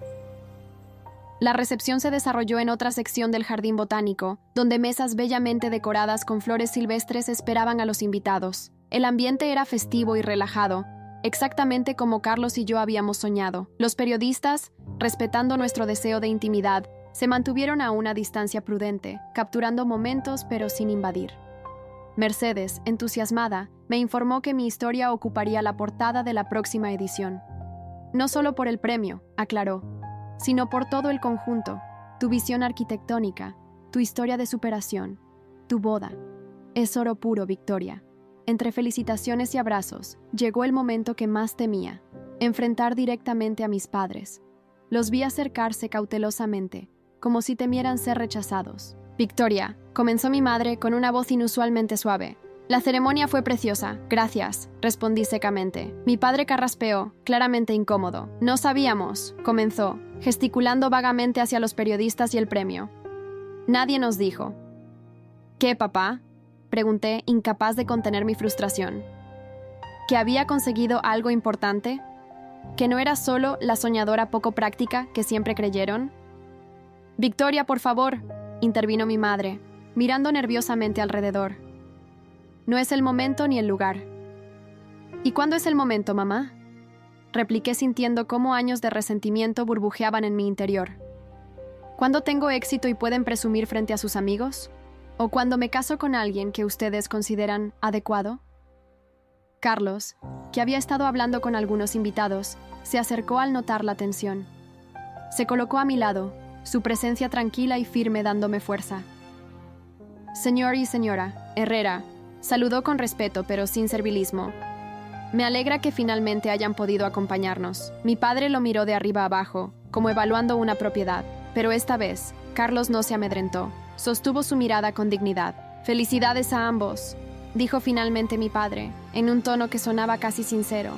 La recepción se desarrolló en otra sección del jardín botánico, donde mesas bellamente decoradas con flores silvestres esperaban a los invitados. El ambiente era festivo y relajado, exactamente como Carlos y yo habíamos soñado. Los periodistas, respetando nuestro deseo de intimidad, se mantuvieron a una distancia prudente, capturando momentos pero sin invadir. Mercedes, entusiasmada, me informó que mi historia ocuparía la portada de la próxima edición. No solo por el premio, aclaró, sino por todo el conjunto, tu visión arquitectónica, tu historia de superación, tu boda. Es oro puro, Victoria. Entre felicitaciones y abrazos, llegó el momento que más temía, enfrentar directamente a mis padres. Los vi acercarse cautelosamente, como si temieran ser rechazados. «Victoria», comenzó mi madre con una voz inusualmente suave. «La ceremonia fue preciosa, gracias», respondí secamente. Mi padre carraspeó, claramente incómodo. «No sabíamos», comenzó, gesticulando vagamente hacia los periodistas y el premio. «Nadie nos dijo». «¿Qué, papá?», pregunté, incapaz de contener mi frustración. ¿Que había conseguido algo importante? ¿Que no era solo la soñadora poco práctica que siempre creyeron? «Victoria, por favor», intervino mi madre, mirando nerviosamente alrededor. «No es el momento ni el lugar». «¿Y cuándo es el momento, mamá?», repliqué sintiendo cómo años de resentimiento burbujeaban en mi interior. «¿Cuándo tengo éxito y pueden presumir frente a sus amigos? ¿O cuando me caso con alguien que ustedes consideran adecuado?» Carlos, que había estado hablando con algunos invitados, se acercó al notar la tensión. Se colocó a mi lado, su presencia tranquila y firme dándome fuerza. «Señor y señora Herrera», saludó con respeto pero sin servilismo. «Me alegra que finalmente hayan podido acompañarnos». Mi padre lo miró de arriba abajo, como evaluando una propiedad, pero esta vez, Carlos no se amedrentó. Sostuvo su mirada con dignidad. «Felicidades a ambos», dijo finalmente mi padre, en un tono que sonaba casi sincero.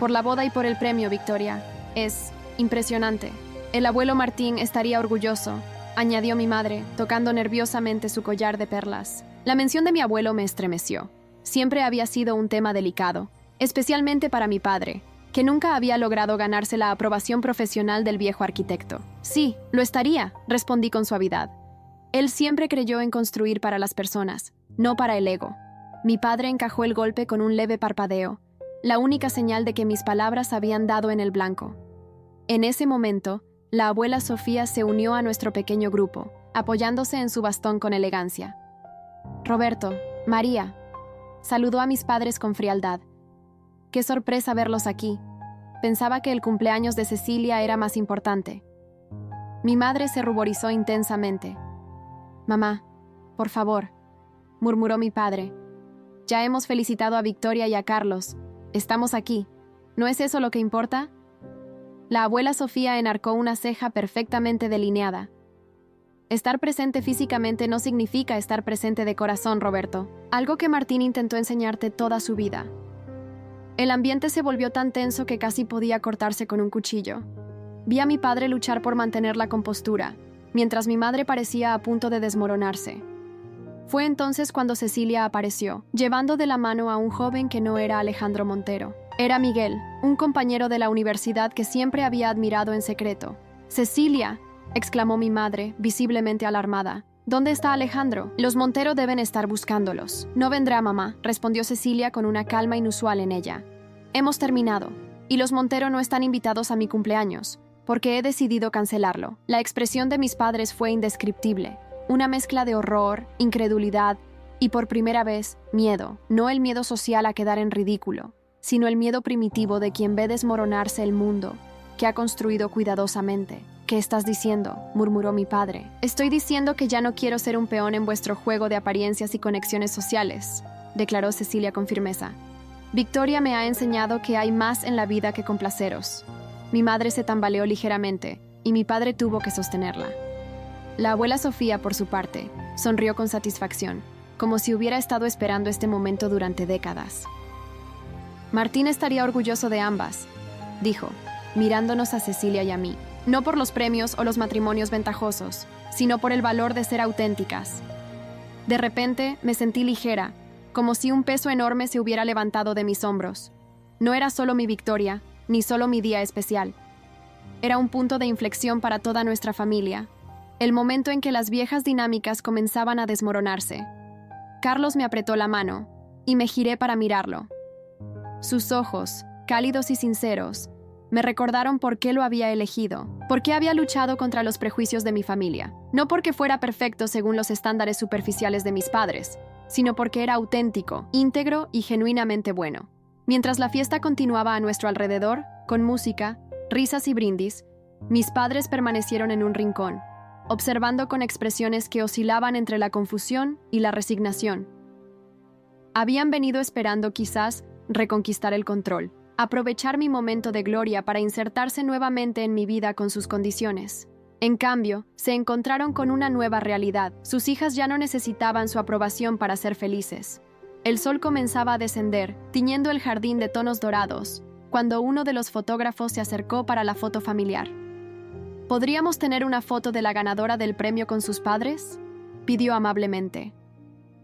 «Por la boda y por el premio, Victoria. Es impresionante. El abuelo Martín estaría orgulloso», añadió mi madre, tocando nerviosamente su collar de perlas. La mención de mi abuelo me estremeció. Siempre había sido un tema delicado, especialmente para mi padre, que nunca había logrado ganarse la aprobación profesional del viejo arquitecto. «Sí, lo estaría», respondí con suavidad. Él siempre creyó en construir para las personas, no para el ego. Mi padre encajó el golpe con un leve parpadeo, la única señal de que mis palabras habían dado en el blanco. En ese momento, la abuela Sofía se unió a nuestro pequeño grupo, apoyándose en su bastón con elegancia. «Roberto, María», saludó a mis padres con frialdad. «Qué sorpresa verlos aquí. Pensaba que el cumpleaños de Cecilia era más importante». Mi madre se ruborizó intensamente. «Mamá, por favor», murmuró mi padre. «Ya hemos felicitado a Victoria y a Carlos. Estamos aquí. ¿No es eso lo que importa?» La abuela Sofía enarcó una ceja perfectamente delineada. «Estar presente físicamente no significa estar presente de corazón, Roberto. Algo que Martín intentó enseñarte toda su vida». El ambiente se volvió tan tenso que casi podía cortarse con un cuchillo. Vi a mi padre luchar por mantener la compostura, mientras mi madre parecía a punto de desmoronarse. Fue entonces cuando Cecilia apareció, llevando de la mano a un joven que no era Alejandro Montero. Era Miguel, un compañero de la universidad que siempre había admirado en secreto. «¡Cecilia!», exclamó mi madre, visiblemente alarmada. «¿Dónde está Alejandro? Los Montero deben estar buscándolos». «No vendrá, mamá», respondió Cecilia con una calma inusual en ella. «Hemos terminado, y los Montero no están invitados a mi cumpleaños, porque he decidido cancelarlo». La expresión de mis padres fue indescriptible. Una mezcla de horror, incredulidad y, por primera vez, miedo. No el miedo social a quedar en ridículo, sino el miedo primitivo de quien ve desmoronarse el mundo que ha construido cuidadosamente. «¿Qué estás diciendo?», murmuró mi padre. «Estoy diciendo que ya no quiero ser un peón en vuestro juego de apariencias y conexiones sociales», declaró Cecilia con firmeza. «Victoria me ha enseñado que hay más en la vida que complaceros». Mi madre se tambaleó ligeramente y mi padre tuvo que sostenerla. La abuela Sofía, por su parte, sonrió con satisfacción, como si hubiera estado esperando este momento durante décadas. Martín estaría orgulloso de ambas, dijo, mirándonos a Cecilia y a mí. No por los premios o los matrimonios ventajosos, sino por el valor de ser auténticas. De repente me sentí ligera, como si un peso enorme se hubiera levantado de mis hombros. No era solo mi victoria, ni solo mi día especial. Era un punto de inflexión para toda nuestra familia, el momento en que las viejas dinámicas comenzaban a desmoronarse. Carlos me apretó la mano, y me giré para mirarlo. Sus ojos, cálidos y sinceros, me recordaron por qué lo había elegido, por qué había luchado contra los prejuicios de mi familia. No porque fuera perfecto según los estándares superficiales de mis padres, sino porque era auténtico, íntegro y genuinamente bueno. Mientras la fiesta continuaba a nuestro alrededor, con música, risas y brindis, mis padres permanecieron en un rincón, observando con expresiones que oscilaban entre la confusión y la resignación. Habían venido esperando quizás reconquistar el control, aprovechar mi momento de gloria para insertarse nuevamente en mi vida con sus condiciones. En cambio, se encontraron con una nueva realidad. Sus hijas ya no necesitaban su aprobación para ser felices. El sol comenzaba a descender, tiñendo el jardín de tonos dorados, cuando uno de los fotógrafos se acercó para la foto familiar. ¿Podríamos tener una foto de la ganadora del premio con sus padres?, pidió amablemente.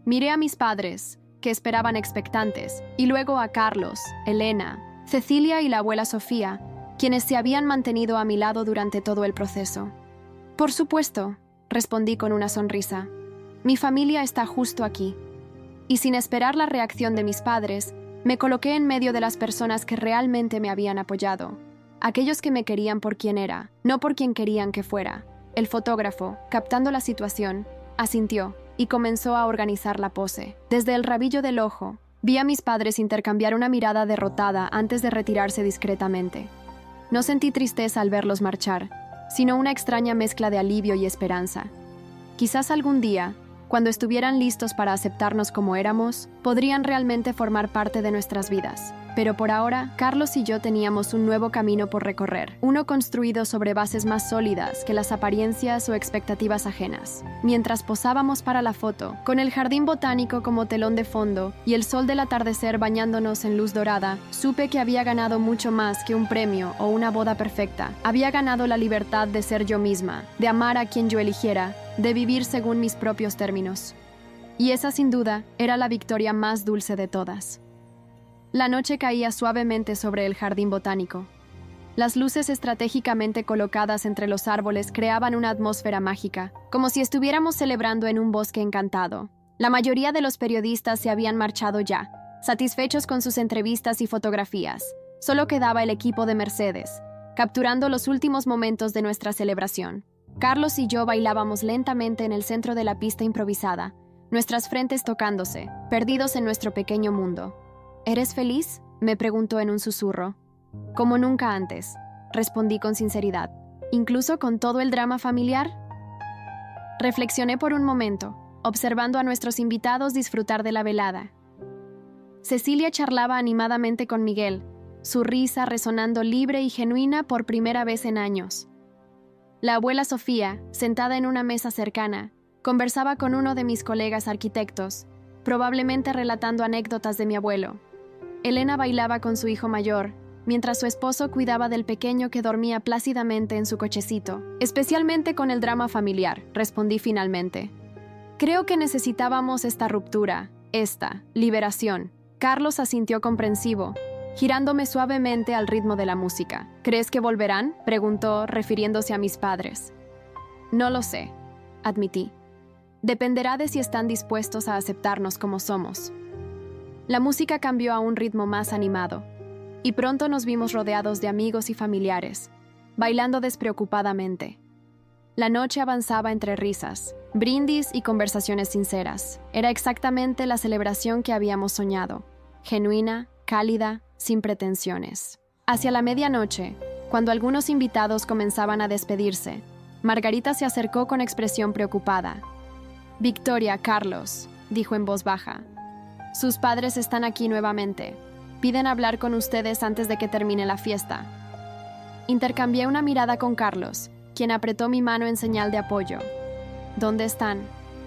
Miré a mis padres, que esperaban expectantes, y luego a Carlos, Elena, Cecilia y la abuela Sofía, quienes se habían mantenido a mi lado durante todo el proceso. Por supuesto, respondí con una sonrisa. Mi familia está justo aquí. Y sin esperar la reacción de mis padres, me coloqué en medio de las personas que realmente me habían apoyado. Aquellos que me querían por quien era, no por quien querían que fuera. El fotógrafo, captando la situación, asintió y comenzó a organizar la pose. Desde el rabillo del ojo, vi a mis padres intercambiar una mirada derrotada antes de retirarse discretamente. No sentí tristeza al verlos marchar, sino una extraña mezcla de alivio y esperanza. Quizás algún día, cuando estuvieran listos para aceptarnos como éramos, podrían realmente formar parte de nuestras vidas. Pero por ahora, Carlos y yo teníamos un nuevo camino por recorrer, uno construido sobre bases más sólidas que las apariencias o expectativas ajenas. Mientras posábamos para la foto, con el jardín botánico como telón de fondo y el sol del atardecer bañándonos en luz dorada, supe que había ganado mucho más que un premio o una boda perfecta. Había ganado la libertad de ser yo misma, de amar a quien yo eligiera, de vivir según mis propios términos. Y esa, sin duda, era la victoria más dulce de todas. La noche caía suavemente sobre el jardín botánico. Las luces estratégicamente colocadas entre los árboles creaban una atmósfera mágica, como si estuviéramos celebrando en un bosque encantado. La mayoría de los periodistas se habían marchado ya, satisfechos con sus entrevistas y fotografías. Solo quedaba el equipo de Mercedes, capturando los últimos momentos de nuestra celebración. Carlos y yo bailábamos lentamente en el centro de la pista improvisada, nuestras frentes tocándose, perdidos en nuestro pequeño mundo. ¿Eres feliz?, me preguntó en un susurro. Como nunca antes, respondí con sinceridad. ¿Incluso con todo el drama familiar? Reflexioné por un momento, observando a nuestros invitados disfrutar de la velada. Cecilia charlaba animadamente con Miguel, su risa resonando libre y genuina por primera vez en años. La abuela Sofía, sentada en una mesa cercana, conversaba con uno de mis colegas arquitectos, probablemente relatando anécdotas de mi abuelo. Elena bailaba con su hijo mayor, mientras su esposo cuidaba del pequeño que dormía plácidamente en su cochecito. Especialmente con el drama familiar, respondí finalmente. Creo que necesitábamos esta ruptura, esta liberación. Carlos asintió comprensivo, girándome suavemente al ritmo de la música. ¿Crees que volverán?, preguntó, refiriéndose a mis padres. No lo sé, admití. Dependerá de si están dispuestos a aceptarnos como somos. La música cambió a un ritmo más animado, y pronto nos vimos rodeados de amigos y familiares, bailando despreocupadamente. La noche avanzaba entre risas, brindis y conversaciones sinceras. Era exactamente la celebración que habíamos soñado, genuina, cálida, sin pretensiones. Hacia la medianoche, cuando algunos invitados comenzaban a despedirse, Margarita se acercó con expresión preocupada. «Victoria, Carlos», dijo en voz baja. «Sus padres están aquí nuevamente. Piden hablar con ustedes antes de que termine la fiesta». Intercambié una mirada con Carlos, quien apretó mi mano en señal de apoyo. «¿Dónde están?»,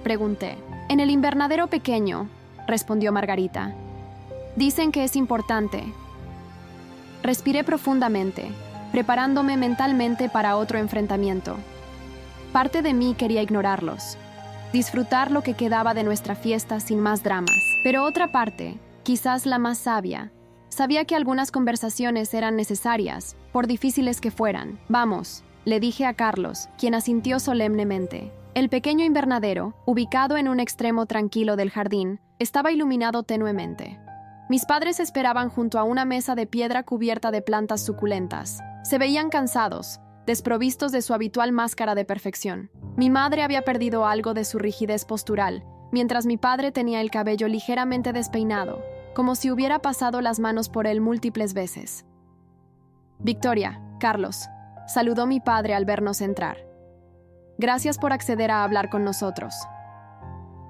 pregunté. «En el invernadero pequeño», respondió Margarita. «Dicen que es importante, Respiré profundamente, preparándome mentalmente para otro enfrentamiento. Parte de mí quería ignorarlos, disfrutar lo que quedaba de nuestra fiesta sin más dramas. Pero otra parte, quizás la más sabia, sabía que algunas conversaciones eran necesarias, por difíciles que fueran. Vamos, le dije a Carlos, quien asintió solemnemente. El pequeño invernadero, ubicado en un extremo tranquilo del jardín, estaba iluminado tenuemente. Mis padres esperaban junto a una mesa de piedra cubierta de plantas suculentas. Se veían cansados, desprovistos de su habitual máscara de perfección. Mi madre había perdido algo de su rigidez postural, mientras mi padre tenía el cabello ligeramente despeinado, como si hubiera pasado las manos por él múltiples veces. «Victoria, Carlos», saludó mi padre al vernos entrar. «Gracias por acceder a hablar con nosotros».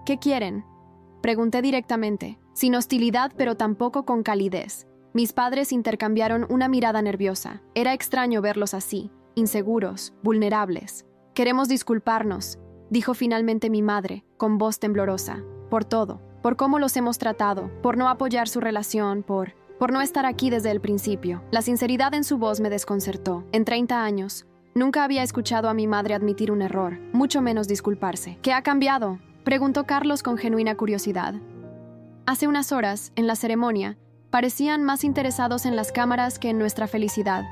«¿Qué quieren?», pregunté directamente, sin hostilidad pero tampoco con calidez. Mis padres intercambiaron una mirada nerviosa. Era extraño verlos así, inseguros, vulnerables. «Queremos disculparnos», dijo finalmente mi madre, con voz temblorosa, «por todo, por cómo los hemos tratado, por no apoyar su relación, por no estar aquí desde el principio». La sinceridad en su voz me desconcertó. En 30 años, nunca había escuchado a mi madre admitir un error, mucho menos disculparse. «¿Qué ha cambiado?», preguntó Carlos con genuina curiosidad. Hace unas horas, en la ceremonia, parecían más interesados en las cámaras que en nuestra felicidad.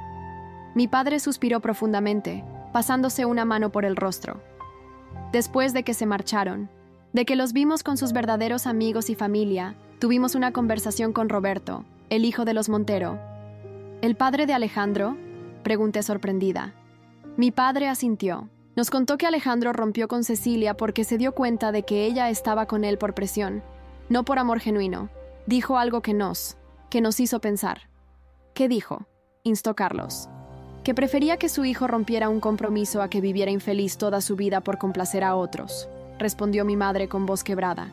Mi padre suspiró profundamente, pasándose una mano por el rostro. Después de que se marcharon, de que los vimos con sus verdaderos amigos y familia, tuvimos una conversación con Roberto, el hijo de los Montero. «¿El padre de Alejandro?», pregunté sorprendida. Mi padre asintió. Nos contó que Alejandro rompió con Cecilia porque se dio cuenta de que ella estaba con él por presión, no por amor genuino. Dijo algo que nos hizo pensar. «¿Qué dijo?», instó Carlos. «Que prefería que su hijo rompiera un compromiso a que viviera infeliz toda su vida por complacer a otros», respondió mi madre con voz quebrada.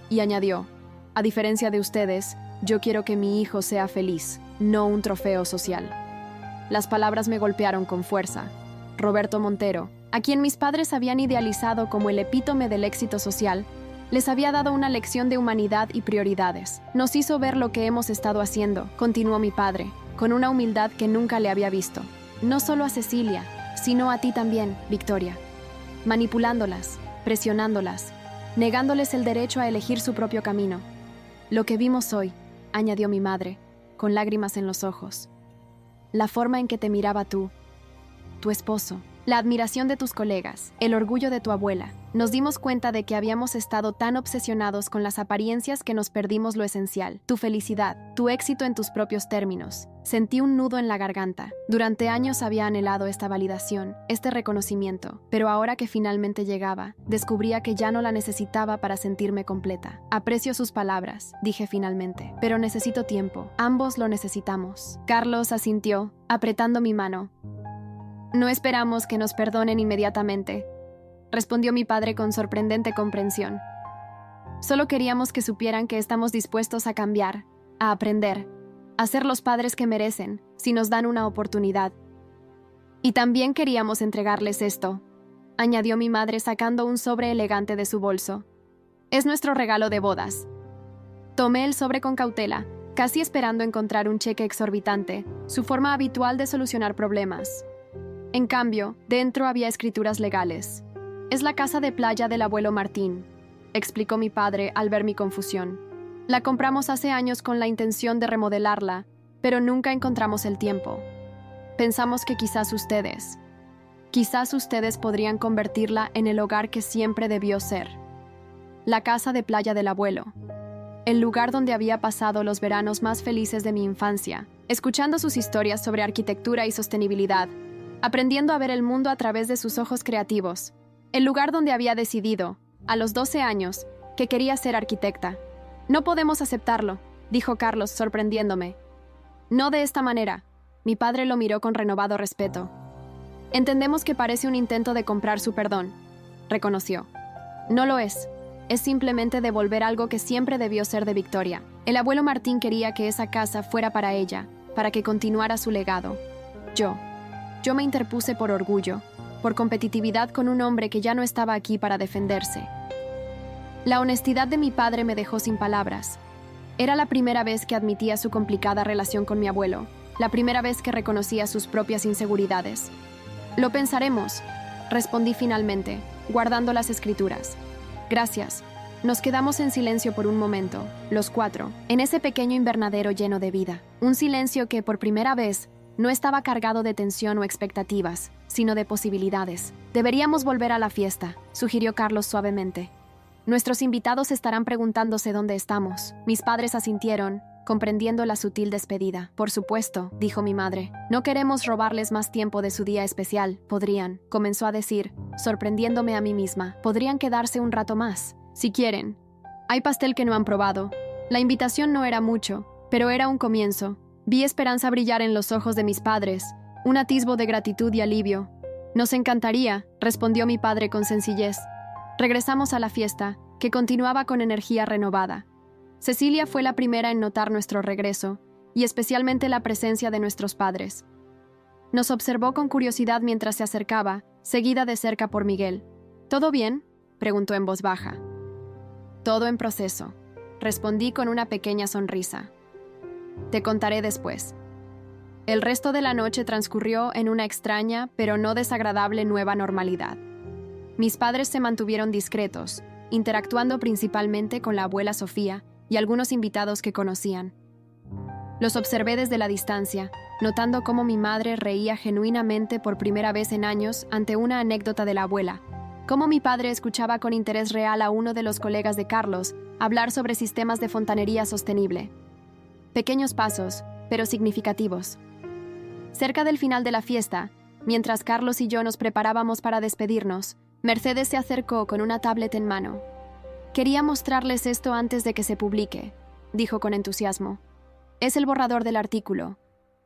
Y añadió, «A diferencia de ustedes, yo quiero que mi hijo sea feliz, no un trofeo social». Las palabras me golpearon con fuerza. Roberto Montero, a quien mis padres habían idealizado como el epítome del éxito social, les había dado una lección de humanidad y prioridades. «Nos hizo ver lo que hemos estado haciendo», continuó mi padre, con una humildad que nunca le había visto. «No solo a Cecilia, sino a ti también, Victoria. Manipulándolas, presionándolas, negándoles el derecho a elegir su propio camino. Lo que vimos hoy», añadió mi madre, con lágrimas en los ojos. «La forma en que te miraba tú, tu esposo, la admiración de tus colegas, el orgullo de tu abuela. Nos dimos cuenta de que habíamos estado tan obsesionados con las apariencias que nos perdimos lo esencial, tu felicidad, tu éxito en tus propios términos». Sentí un nudo en la garganta. Durante años había anhelado esta validación, este reconocimiento, pero ahora que finalmente llegaba, descubría que ya no la necesitaba para sentirme completa. «Aprecio sus palabras», dije finalmente, «pero necesito tiempo. Ambos lo necesitamos». Carlos asintió, apretando mi mano. «No esperamos que nos perdonen inmediatamente», respondió mi padre con sorprendente comprensión. «Solo queríamos que supieran que estamos dispuestos a cambiar, a aprender, a ser los padres que merecen, si nos dan una oportunidad. Y también queríamos entregarles esto», añadió mi madre sacando un sobre elegante de su bolso. «Es nuestro regalo de bodas». Tomé el sobre con cautela, casi esperando encontrar un cheque exorbitante, su forma habitual de solucionar problemas. En cambio, dentro había escrituras legales. «Es la casa de playa del abuelo Martín», explicó mi padre al ver mi confusión. «La compramos hace años con la intención de remodelarla, pero nunca encontramos el tiempo. Pensamos que quizás ustedes podrían convertirla en el hogar que siempre debió ser. La casa de playa del abuelo. El lugar donde había pasado los veranos más felices de mi infancia, escuchando sus historias sobre arquitectura y sostenibilidad, aprendiendo a ver el mundo a través de sus ojos creativos. El lugar donde había decidido, a los 12 años, que quería ser arquitecta». «No podemos aceptarlo», dijo Carlos, sorprendiéndome. «No de esta manera». Mi padre lo miró con renovado respeto. «Entendemos que parece un intento de comprar su perdón», reconoció. «No lo es. Es simplemente devolver algo que siempre debió ser de Victoria. El abuelo Martín quería que esa casa fuera para ella, para que continuara su legado. Yo me interpuse por orgullo, por competitividad con un hombre que ya no estaba aquí para defenderse». La honestidad de mi padre me dejó sin palabras. Era la primera vez que admitía su complicada relación con mi abuelo, la primera vez que reconocía sus propias inseguridades. Lo pensaremos, respondí finalmente, guardando las escrituras. Gracias. Nos quedamos en silencio por un momento, los cuatro, en ese pequeño invernadero lleno de vida. Un silencio que, por primera vez, no estaba cargado de tensión o expectativas, sino de posibilidades. Deberíamos volver a la fiesta, sugirió Carlos suavemente. Nuestros invitados estarán preguntándose dónde estamos. Mis padres asintieron, comprendiendo la sutil despedida. Por supuesto, dijo mi madre. No queremos robarles más tiempo de su día especial. Podrían, comenzó a decir, sorprendiéndome a mí misma. Podrían quedarse un rato más. Si quieren. Hay pastel que no han probado. La invitación no era mucho, pero era un comienzo. Vi esperanza brillar en los ojos de mis padres, un atisbo de gratitud y alivio. Nos encantaría, respondió mi padre con sencillez. Regresamos a la fiesta, que continuaba con energía renovada. Cecilia fue la primera en notar nuestro regreso, y especialmente la presencia de nuestros padres. Nos observó con curiosidad mientras se acercaba, seguida de cerca por Miguel. ¿Todo bien?, preguntó en voz baja. Todo en proceso, respondí con una pequeña sonrisa. Te contaré después. El resto de la noche transcurrió en una extraña, pero no desagradable nueva normalidad. Mis padres se mantuvieron discretos, interactuando principalmente con la abuela Sofía y algunos invitados que conocían. Los observé desde la distancia, notando cómo mi madre reía genuinamente por primera vez en años ante una anécdota de la abuela, cómo mi padre escuchaba con interés real a uno de los colegas de Carlos hablar sobre sistemas de fontanería sostenible. Pequeños pasos, pero significativos. Cerca del final de la fiesta, mientras Carlos y yo nos preparábamos para despedirnos, Mercedes se acercó con una tablet en mano. Quería mostrarles esto antes de que se publique, dijo con entusiasmo. Es el borrador del artículo.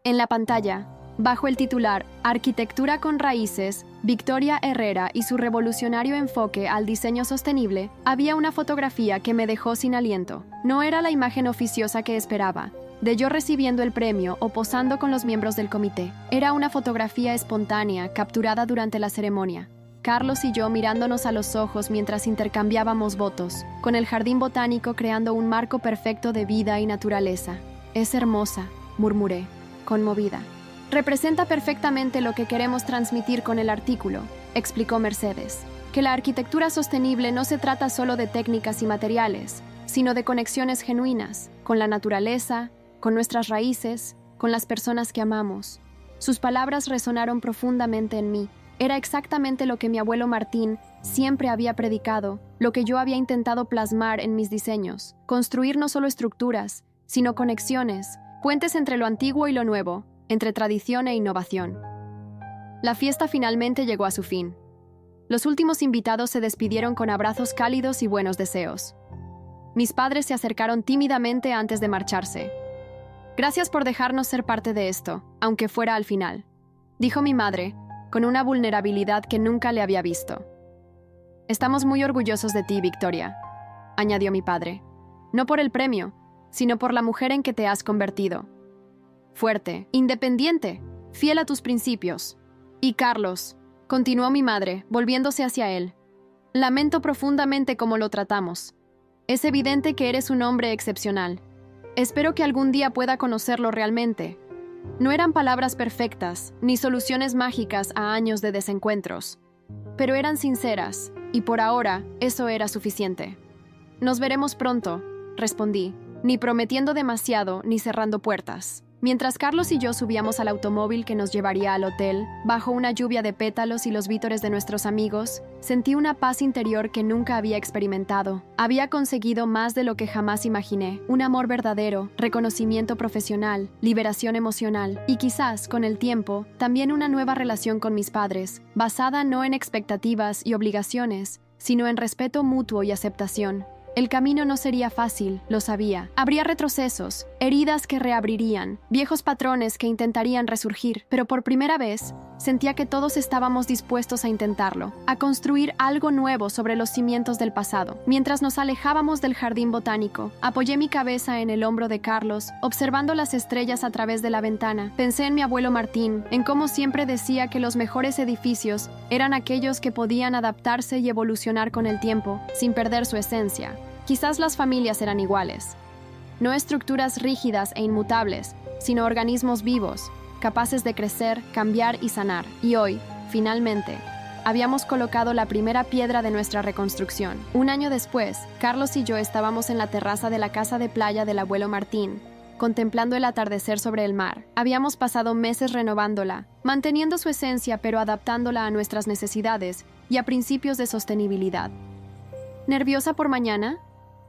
En la pantalla, bajo el titular Arquitectura con raíces, Victoria Herrera y su revolucionario enfoque al diseño sostenible, había una fotografía que me dejó sin aliento. No era la imagen oficiosa que esperaba, de yo recibiendo el premio o posando con los miembros del comité. Era una fotografía espontánea, capturada durante la ceremonia. Carlos y yo mirándonos a los ojos mientras intercambiábamos votos, con el jardín botánico creando un marco perfecto de vida y naturaleza. Es hermosa, murmuré, conmovida. Representa perfectamente lo que queremos transmitir con el artículo, explicó Mercedes, que la arquitectura sostenible no se trata solo de técnicas y materiales, sino de conexiones genuinas, con la naturaleza, con nuestras raíces, con las personas que amamos. Sus palabras resonaron profundamente en mí. Era exactamente lo que mi abuelo Martín siempre había predicado, lo que yo había intentado plasmar en mis diseños. Construir no solo estructuras, sino conexiones, puentes entre lo antiguo y lo nuevo, entre tradición e innovación. La fiesta finalmente llegó a su fin. Los últimos invitados se despidieron con abrazos cálidos y buenos deseos. Mis padres se acercaron tímidamente antes de marcharse. Gracias por dejarnos ser parte de esto, aunque fuera al final, dijo mi madre, con una vulnerabilidad que nunca le había visto. Estamos muy orgullosos de ti, Victoria, añadió mi padre. No por el premio, sino por la mujer en que te has convertido. Fuerte, independiente, fiel a tus principios. Y Carlos, continuó mi madre, volviéndose hacia él. Lamento profundamente cómo lo tratamos. Es evidente que eres un hombre excepcional. Espero que algún día pueda conocerlo realmente. No eran palabras perfectas, ni soluciones mágicas a años de desencuentros, pero eran sinceras, y por ahora eso era suficiente. Nos veremos pronto, respondí, ni prometiendo demasiado ni cerrando puertas. Mientras Carlos y yo subíamos al automóvil que nos llevaría al hotel, bajo una lluvia de pétalos y los vítores de nuestros amigos, sentí una paz interior que nunca había experimentado. Había conseguido más de lo que jamás imaginé, un amor verdadero, reconocimiento profesional, liberación emocional y quizás, con el tiempo, también una nueva relación con mis padres, basada no en expectativas y obligaciones, sino en respeto mutuo y aceptación. El camino no sería fácil, lo sabía. Habría retrocesos, heridas que reabrirían, viejos patrones que intentarían resurgir, pero por primera vez sentía que todos estábamos dispuestos a intentarlo, a construir algo nuevo sobre los cimientos del pasado. Mientras nos alejábamos del jardín botánico, apoyé mi cabeza en el hombro de Carlos, observando las estrellas a través de la ventana. Pensé en mi abuelo Martín, en cómo siempre decía que los mejores edificios eran aquellos que podían adaptarse y evolucionar con el tiempo, sin perder su esencia. Quizás las familias eran iguales. No estructuras rígidas e inmutables, sino organismos vivos, capaces de crecer, cambiar y sanar. Y hoy, finalmente, habíamos colocado la primera piedra de nuestra reconstrucción. Un año después, Carlos y yo estábamos en la terraza de la casa de playa del abuelo Martín, contemplando el atardecer sobre el mar. Habíamos pasado meses renovándola, manteniendo su esencia pero adaptándola a nuestras necesidades y a principios de sostenibilidad. ¿Nerviosa por mañana?,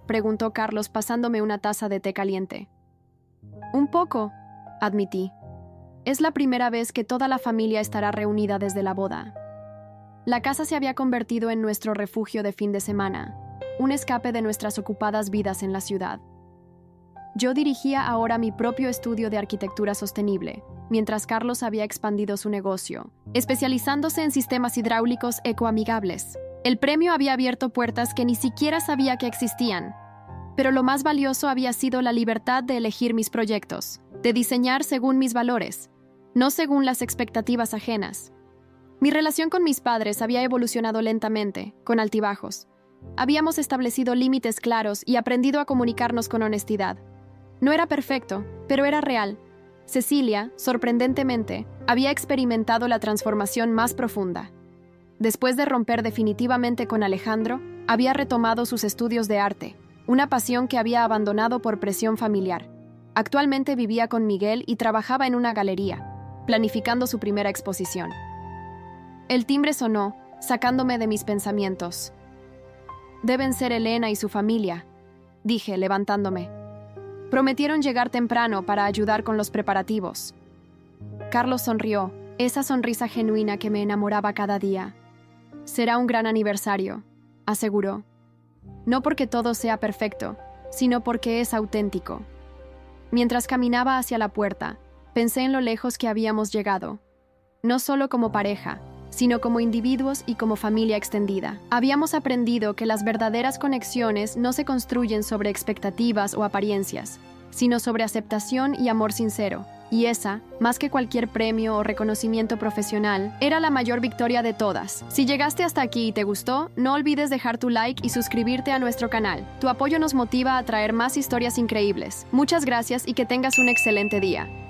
preguntó Carlos pasándome una taza de té caliente. Un poco, admití. Es la primera vez que toda la familia estará reunida desde la boda. La casa se había convertido en nuestro refugio de fin de semana, un escape de nuestras ocupadas vidas en la ciudad. Yo dirigía ahora mi propio estudio de arquitectura sostenible, mientras Carlos había expandido su negocio, especializándose en sistemas hidráulicos ecoamigables. El premio había abierto puertas que ni siquiera sabía que existían, pero lo más valioso había sido la libertad de elegir mis proyectos, de diseñar según mis valores, no según las expectativas ajenas. Mi relación con mis padres había evolucionado lentamente, con altibajos. Habíamos establecido límites claros y aprendido a comunicarnos con honestidad. No era perfecto, pero era real. Cecilia, sorprendentemente, había experimentado la transformación más profunda. Después de romper definitivamente con Alejandro, había retomado sus estudios de arte, una pasión que había abandonado por presión familiar. Actualmente vivía con Miguel y trabajaba en una galería, planificando su primera exposición. El timbre sonó, sacándome de mis pensamientos. Deben ser Elena y su familia, dije, levantándome. Prometieron llegar temprano para ayudar con los preparativos. Carlos sonrió, esa sonrisa genuina que me enamoraba cada día. Será un gran aniversario, aseguró. No porque todo sea perfecto, sino porque es auténtico. Mientras caminaba hacia la puerta, pensé en lo lejos que habíamos llegado. No solo como pareja, sino como individuos y como familia extendida. Habíamos aprendido que las verdaderas conexiones no se construyen sobre expectativas o apariencias, sino sobre aceptación y amor sincero. Y esa, más que cualquier premio o reconocimiento profesional, era la mayor victoria de todas. Si llegaste hasta aquí y te gustó, no olvides dejar tu like y suscribirte a nuestro canal. Tu apoyo nos motiva a traer más historias increíbles. Muchas gracias y que tengas un excelente día.